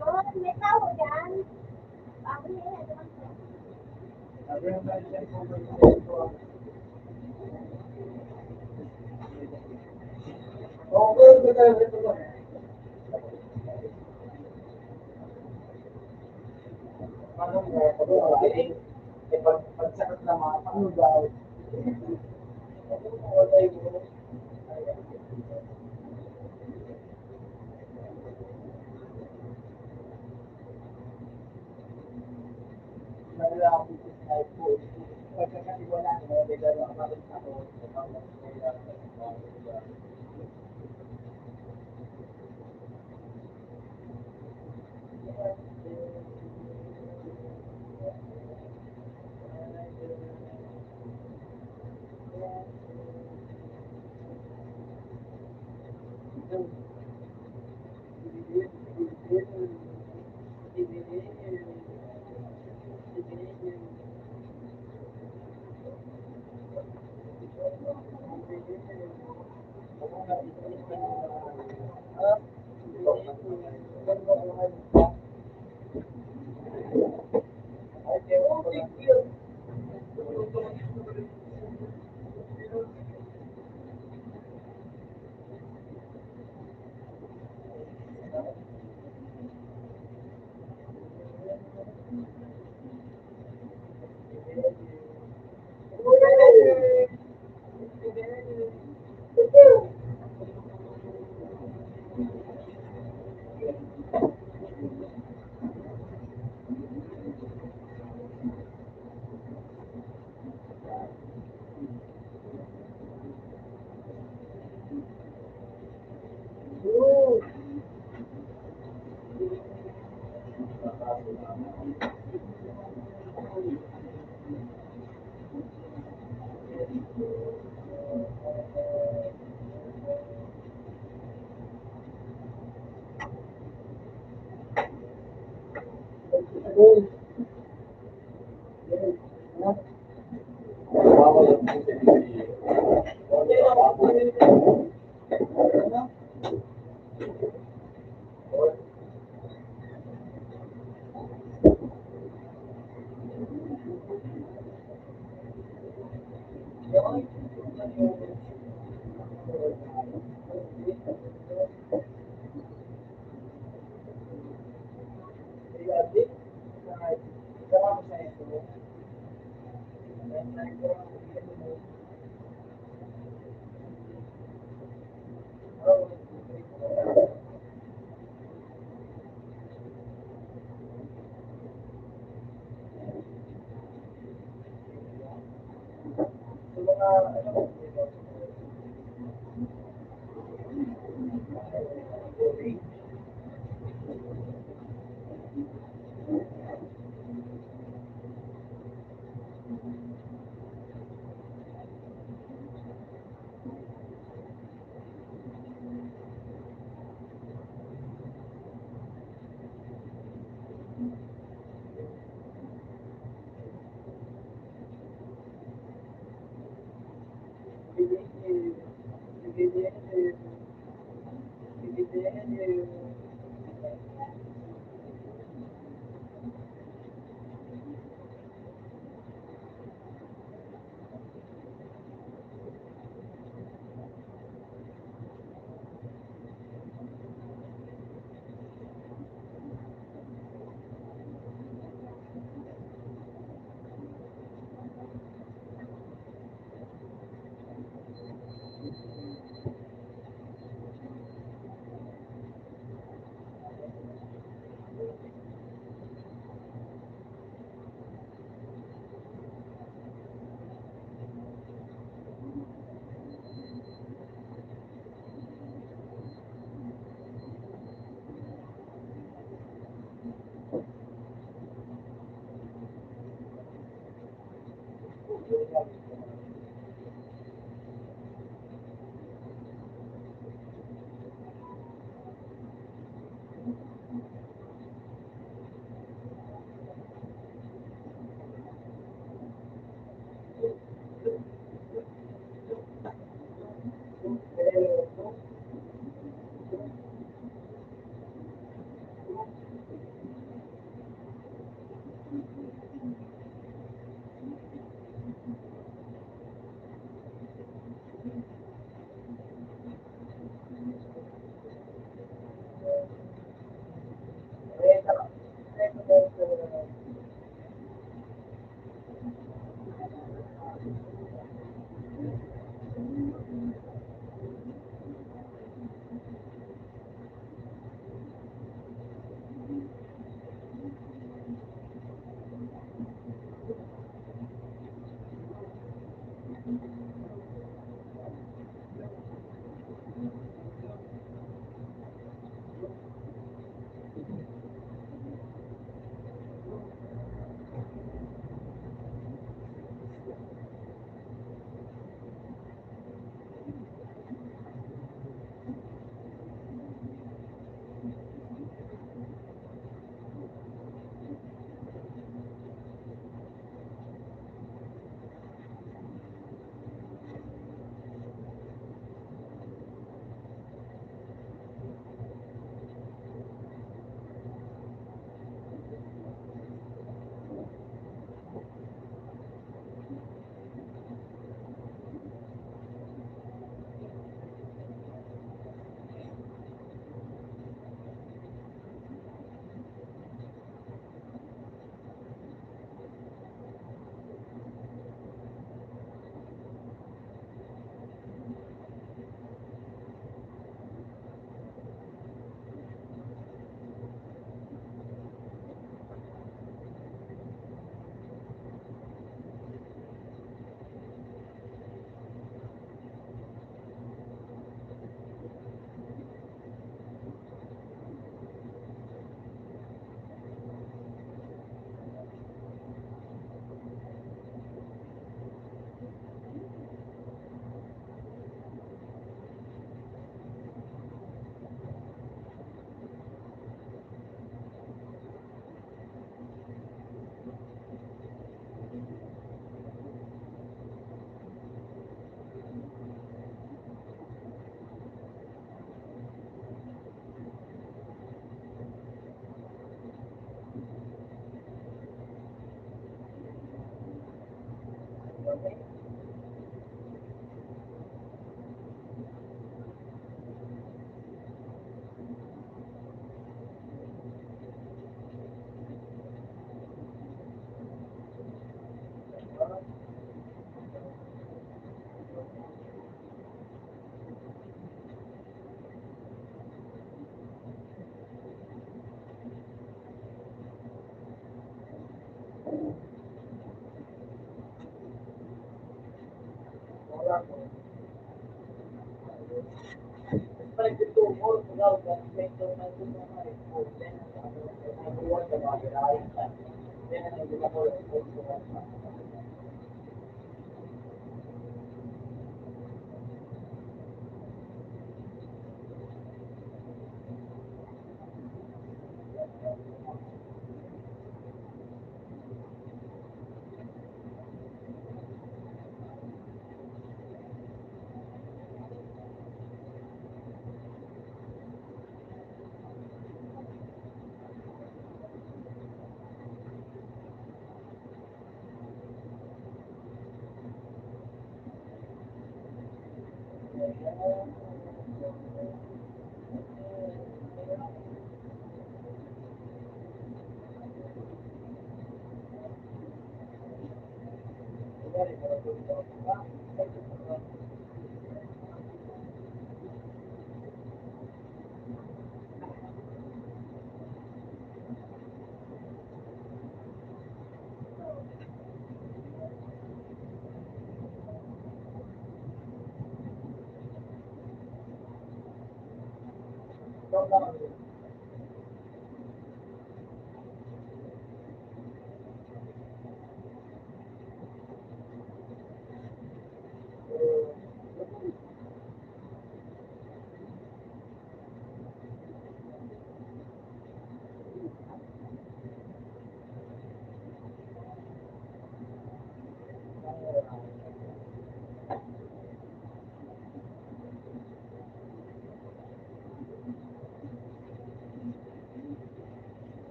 Yun, may tao dyan. Bago niya yan, naman po.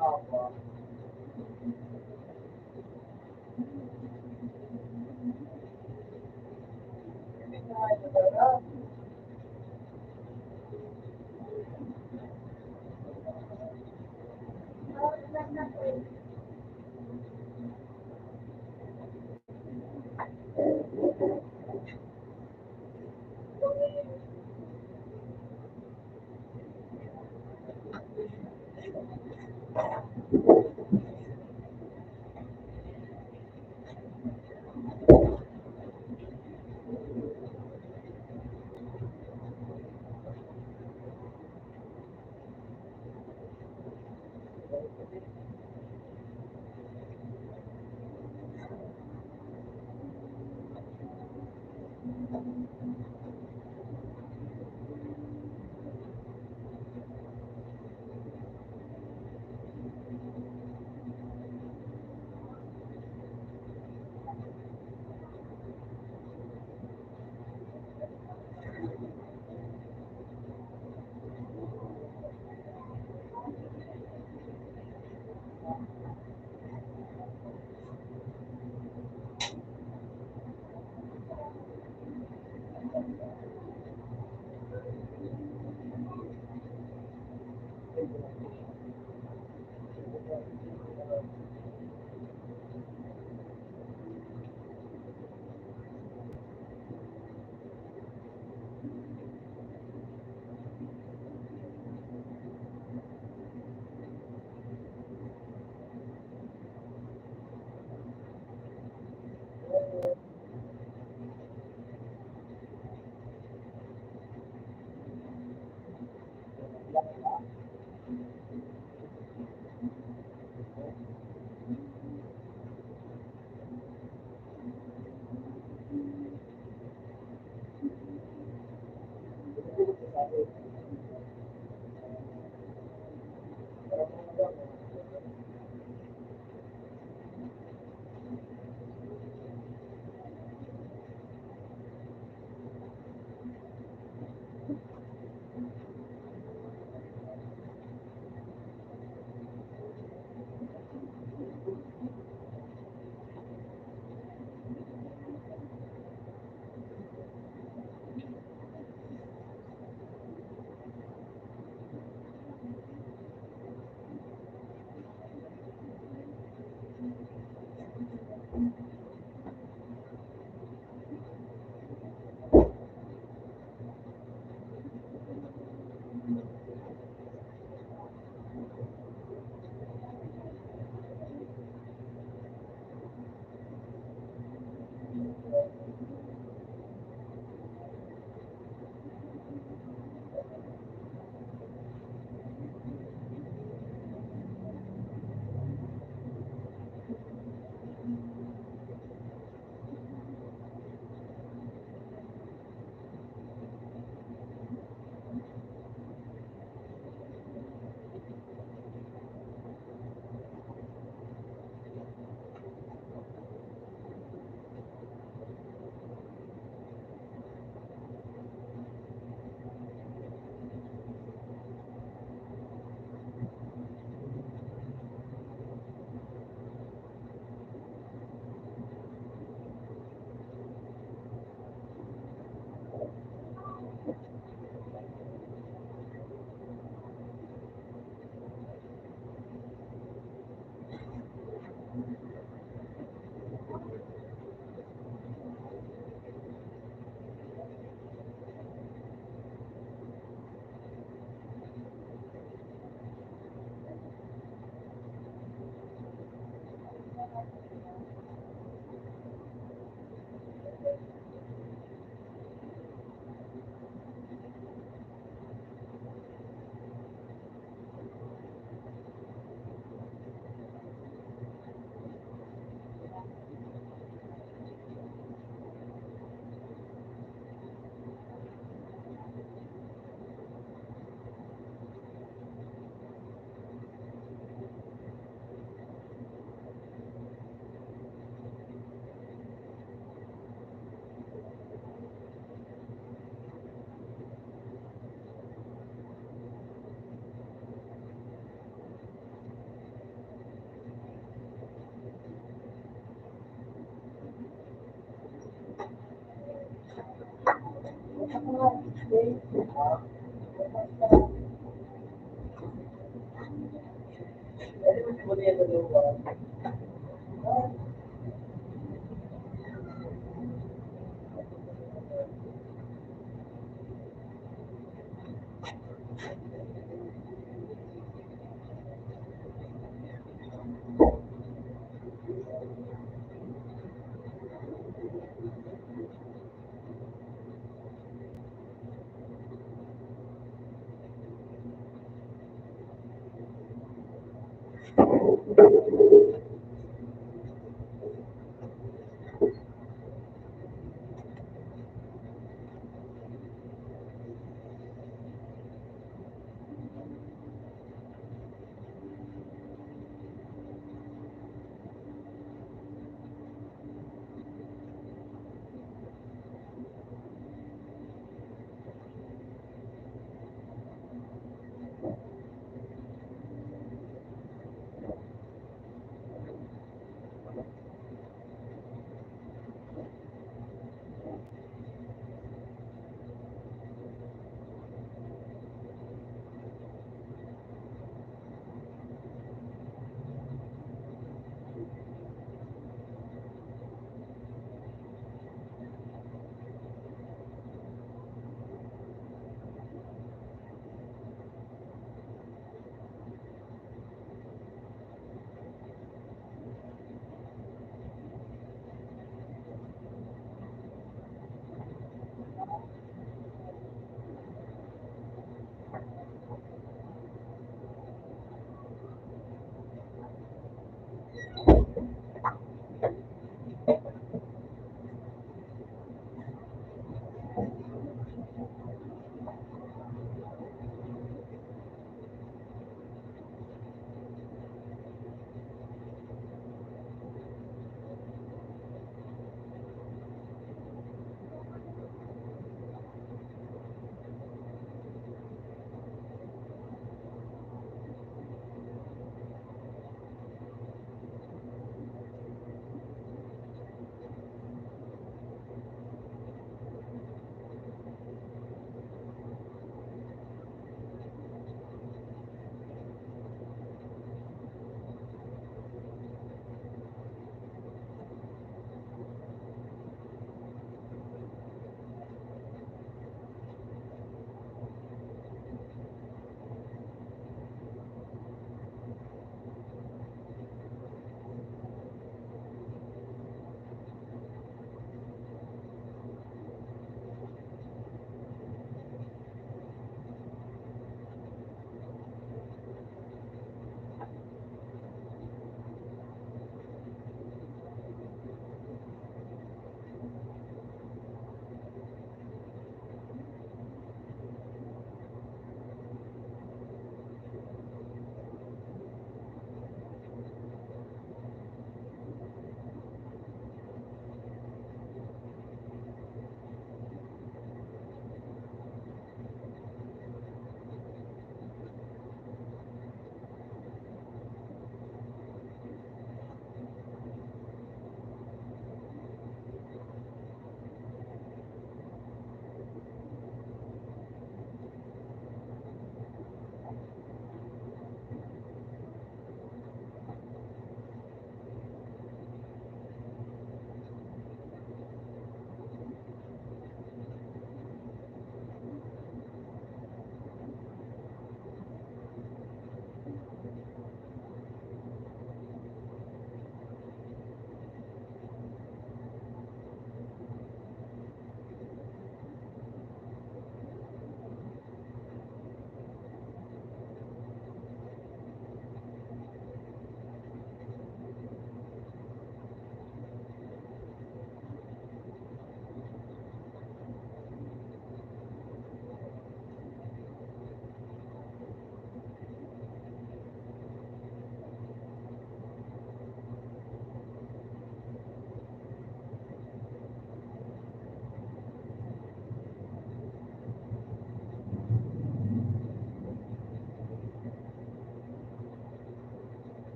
Opo.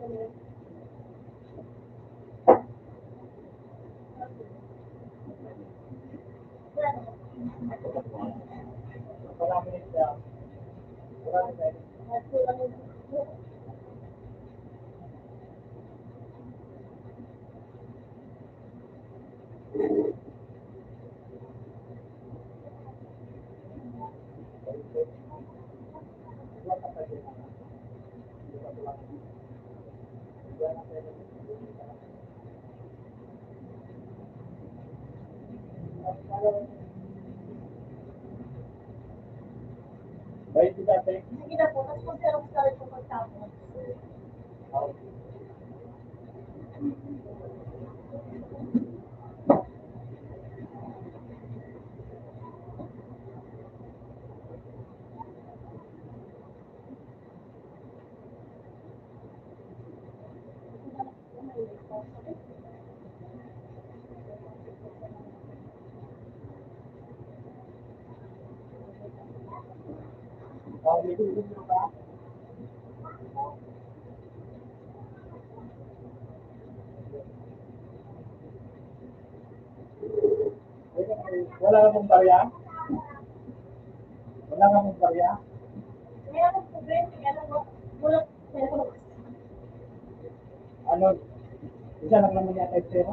Maraming siya. Maraming siya. Baik kita take. Sige na po, tapos mag-xerox ka rin po pagtapos. Dito ka. Wala ka pong barya? Wala ka pong barya? Meron po, Ben. Kaya lang, bulot. Ano? Isa lang naman yata yung zero?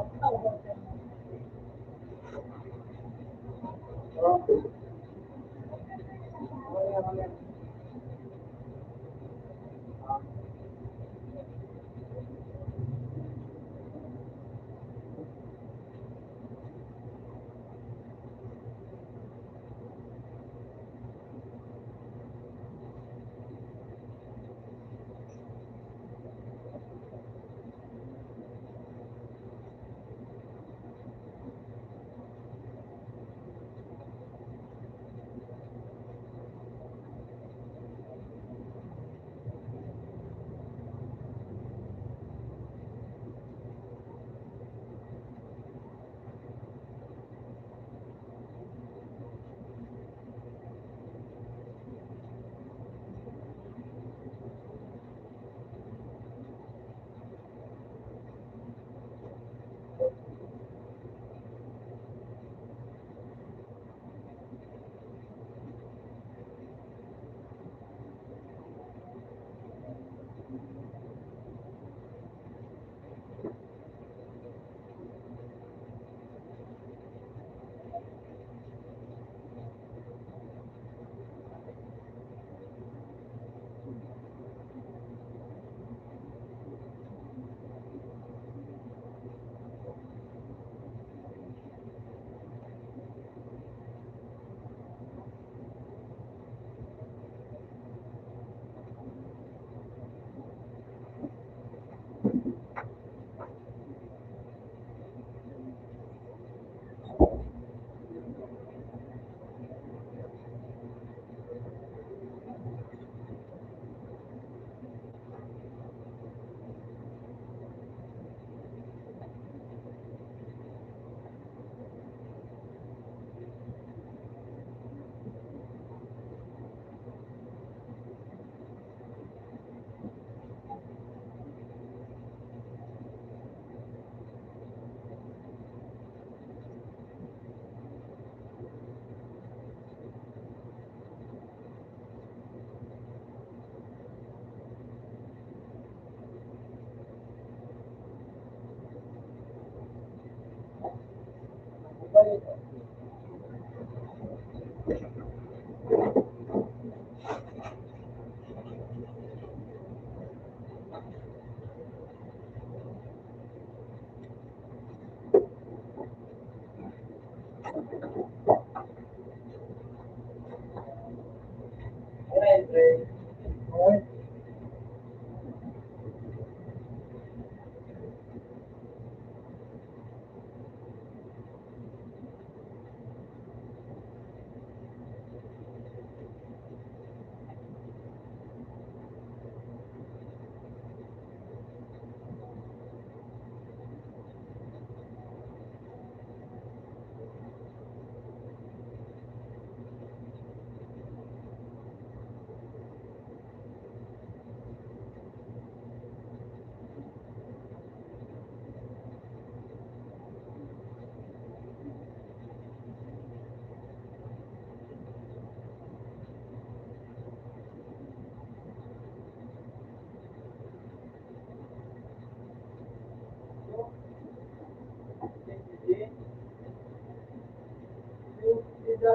Ay,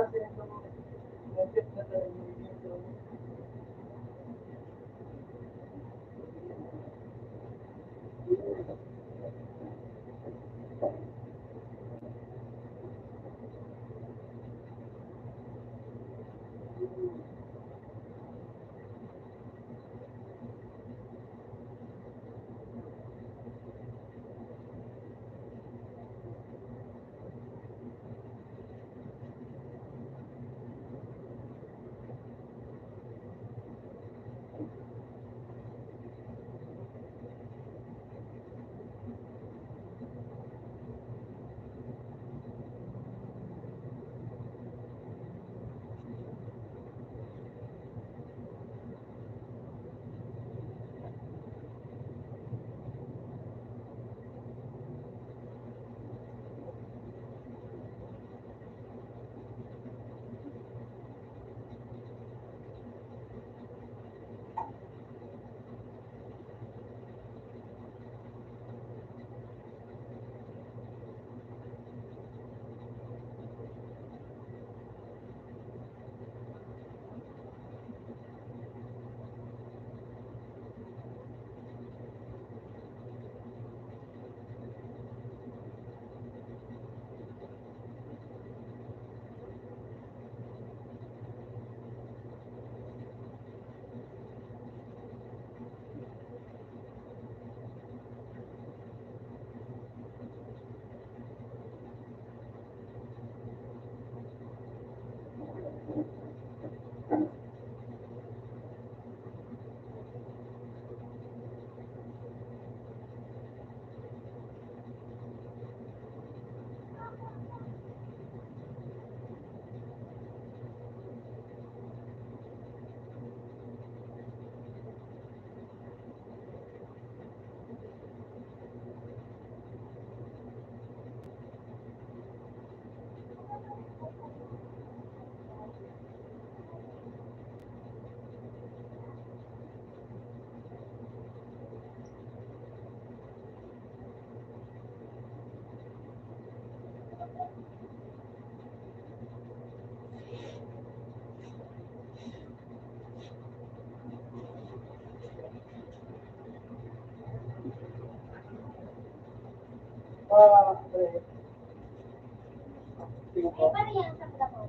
paano yan sa ko?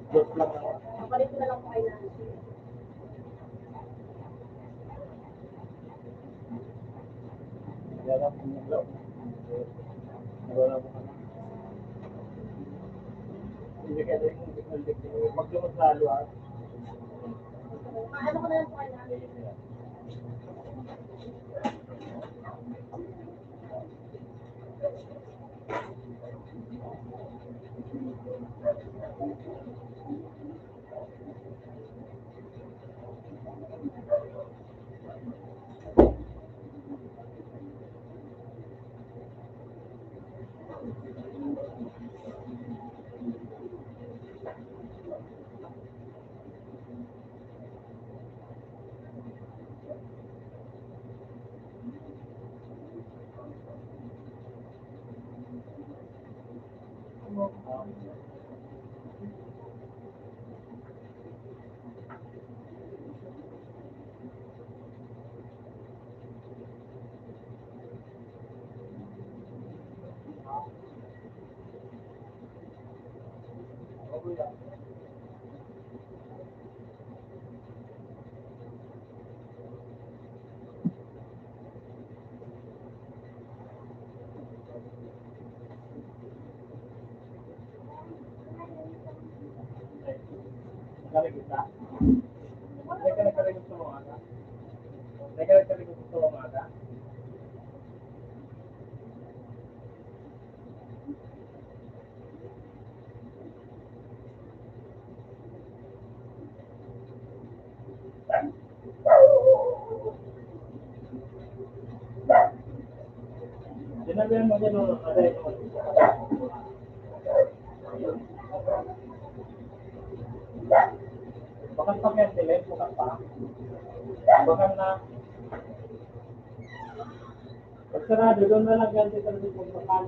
Papalit ko na lang po kayo ng ano ko na lang po kayo ng nagkaligid na. Hindi ka nagkaligid sa umaga. Hindi ka nagkaligid sa umaga. Sinabihan mo din ng aday mo. Bakit pa kaya sila? Bakit pa? Bakit na? Pag sarado, doon na lang ganti sa rin pagpakan.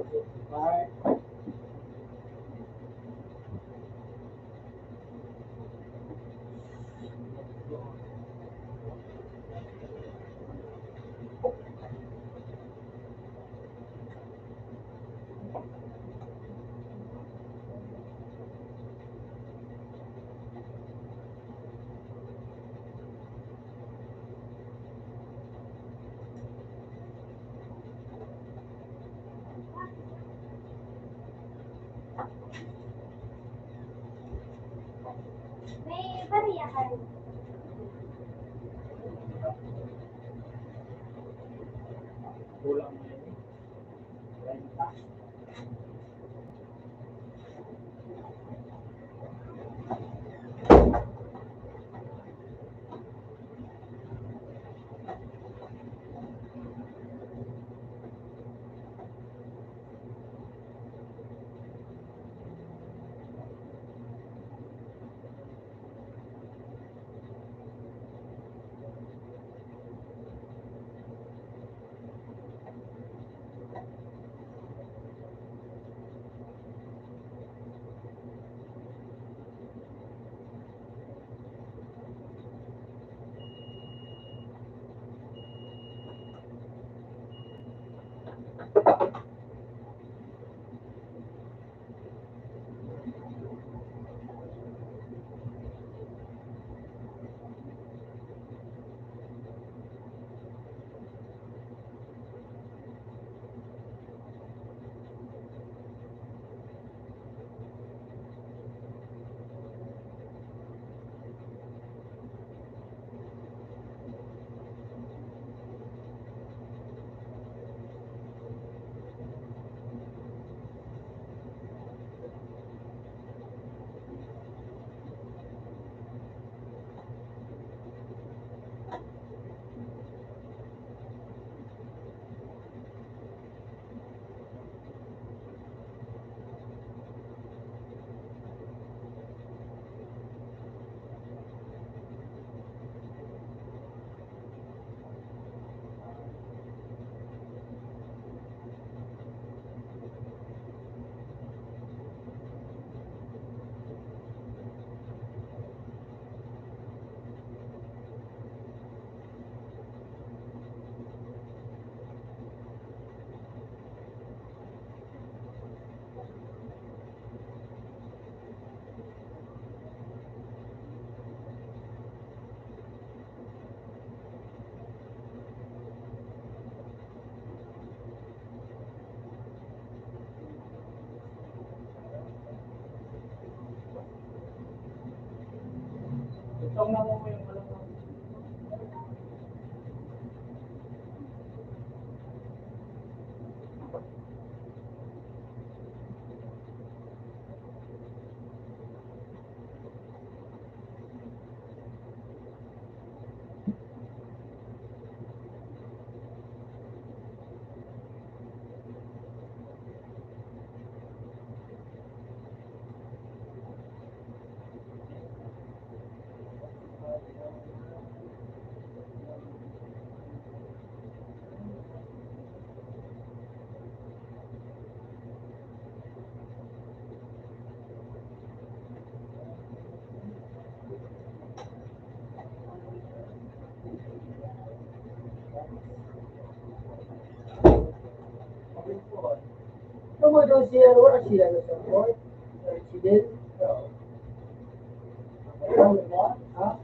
Bye. May bariya kayo. Kulang na yun. 30. Itong na mo yung alam mo. Como yo decía, ahora sí, la nuestra amor, el chileno, ah,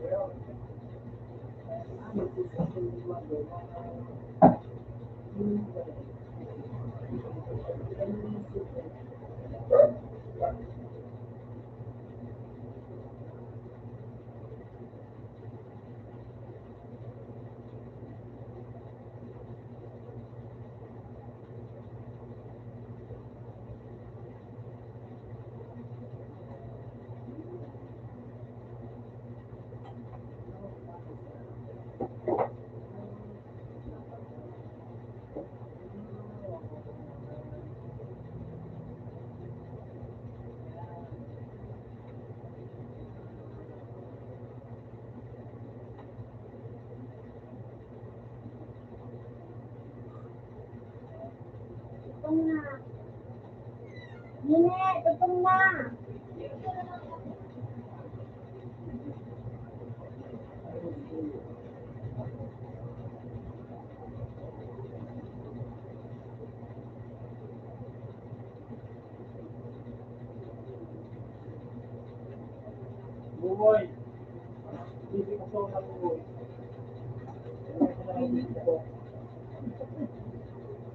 Itong na Nine, gutom na. Bumoy. Hindi ko so ng bumoy.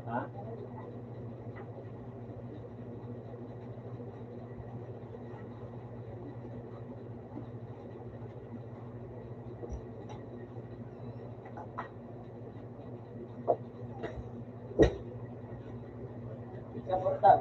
Ha? Isa portal.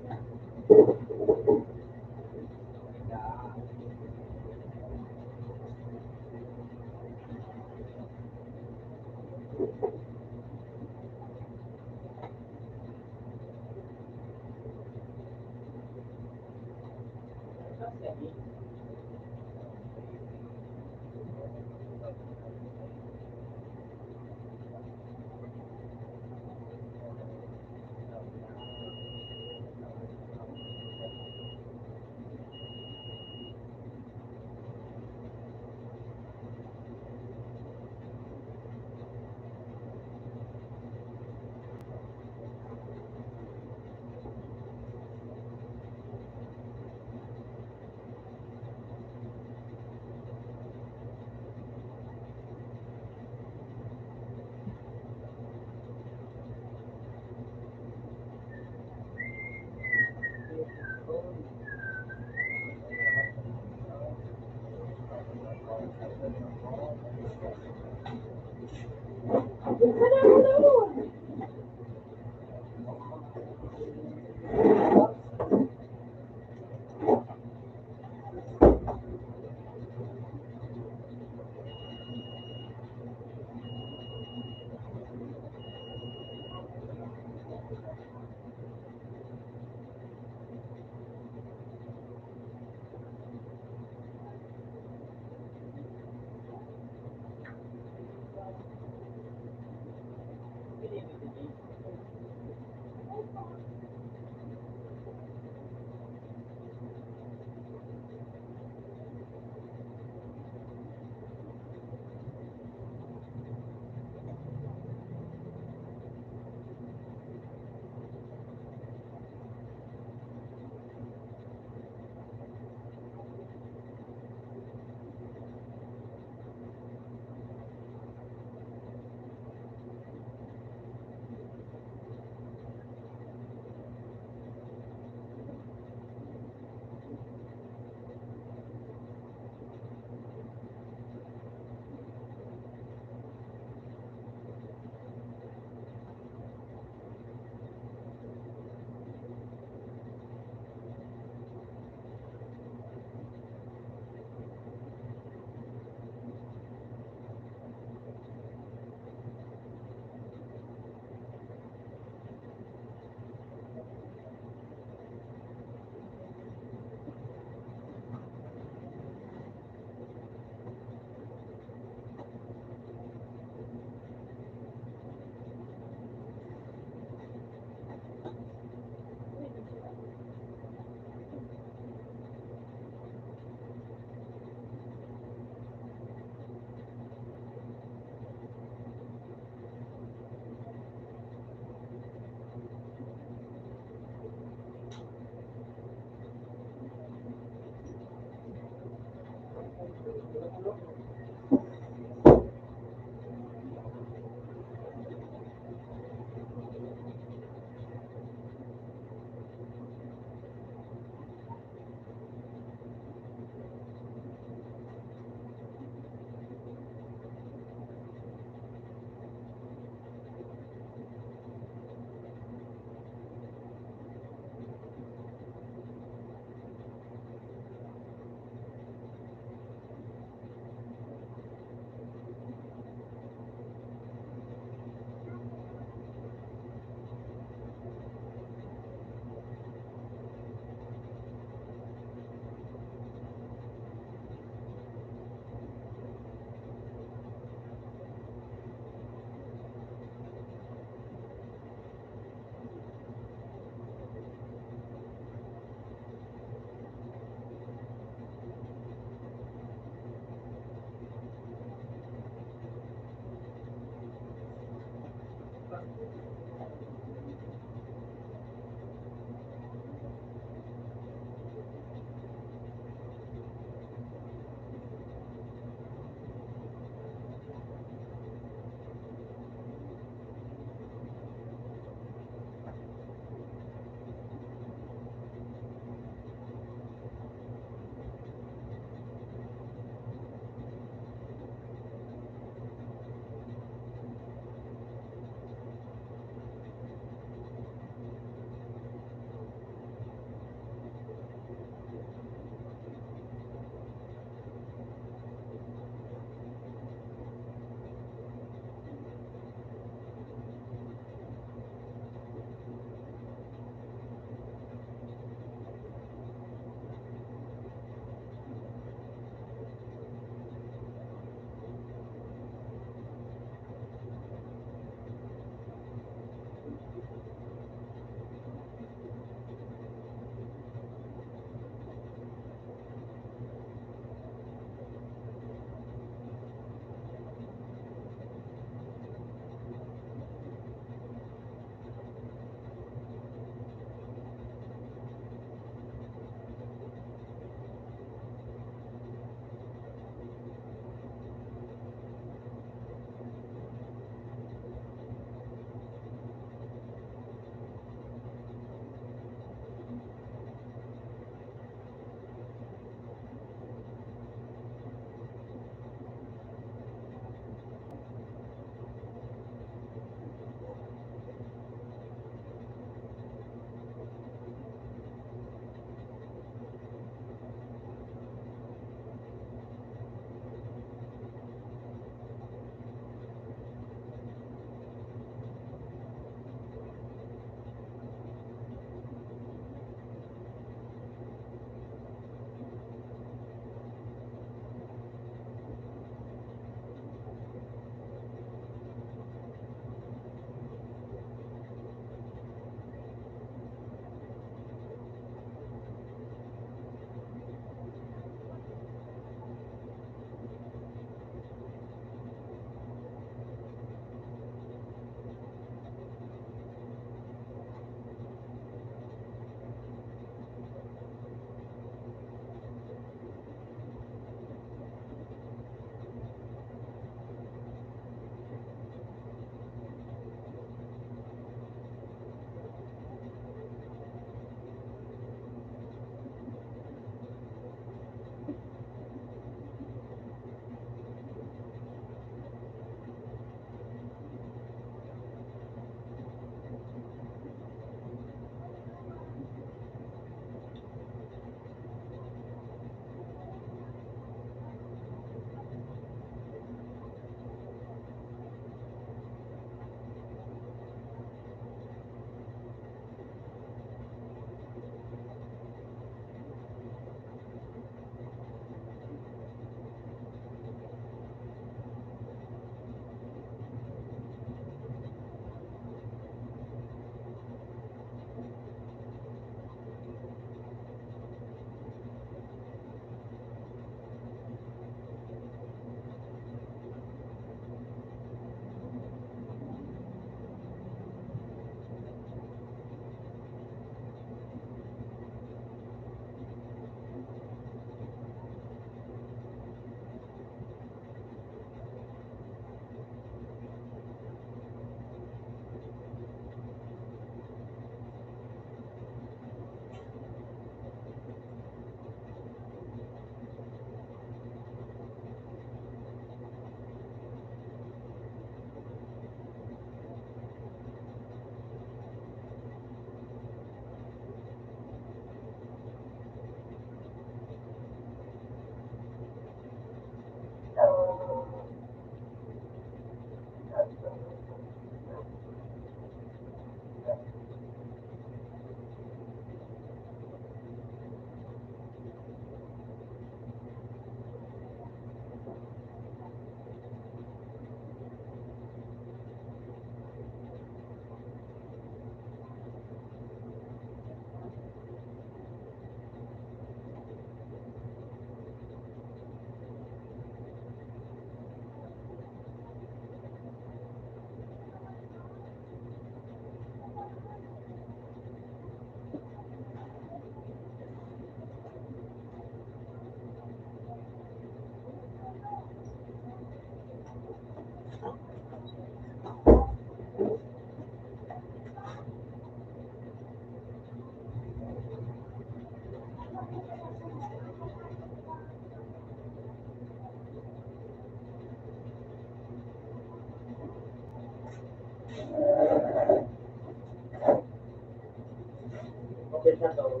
isa to.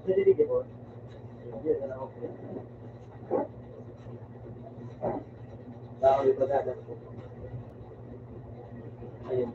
Jadi di bawah. Dia sana oke. Kalau itu ada. Ayun.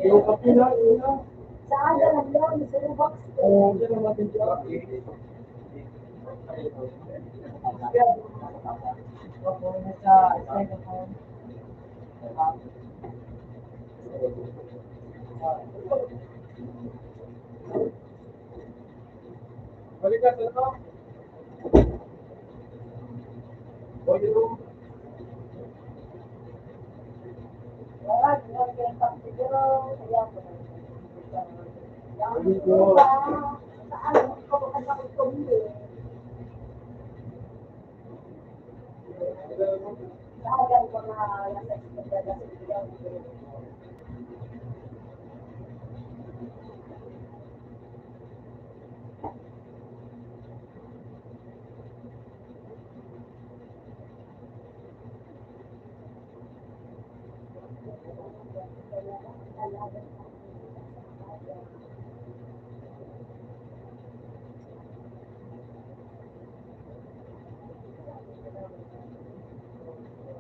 Yung kape na, yun na. Saan ka lang yan? Sa box. Oo, dyan ang natin siya. Opo, nasa side of home. Balik ka, sir, no? Boy, yung Wala, ginagawa kayo yung pagsiguro. Kaya ko na. Balik ko. Saan ko baka nakutumbi? Saan ko na nasa isipin na sa iyo.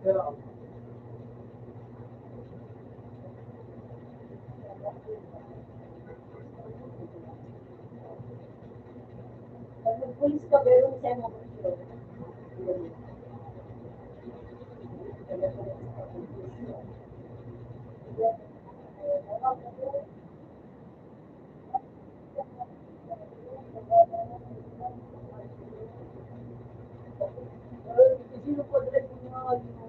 Pag nagpulis ka, meron siya mo gusto. Sino po direct yung mga yung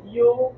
You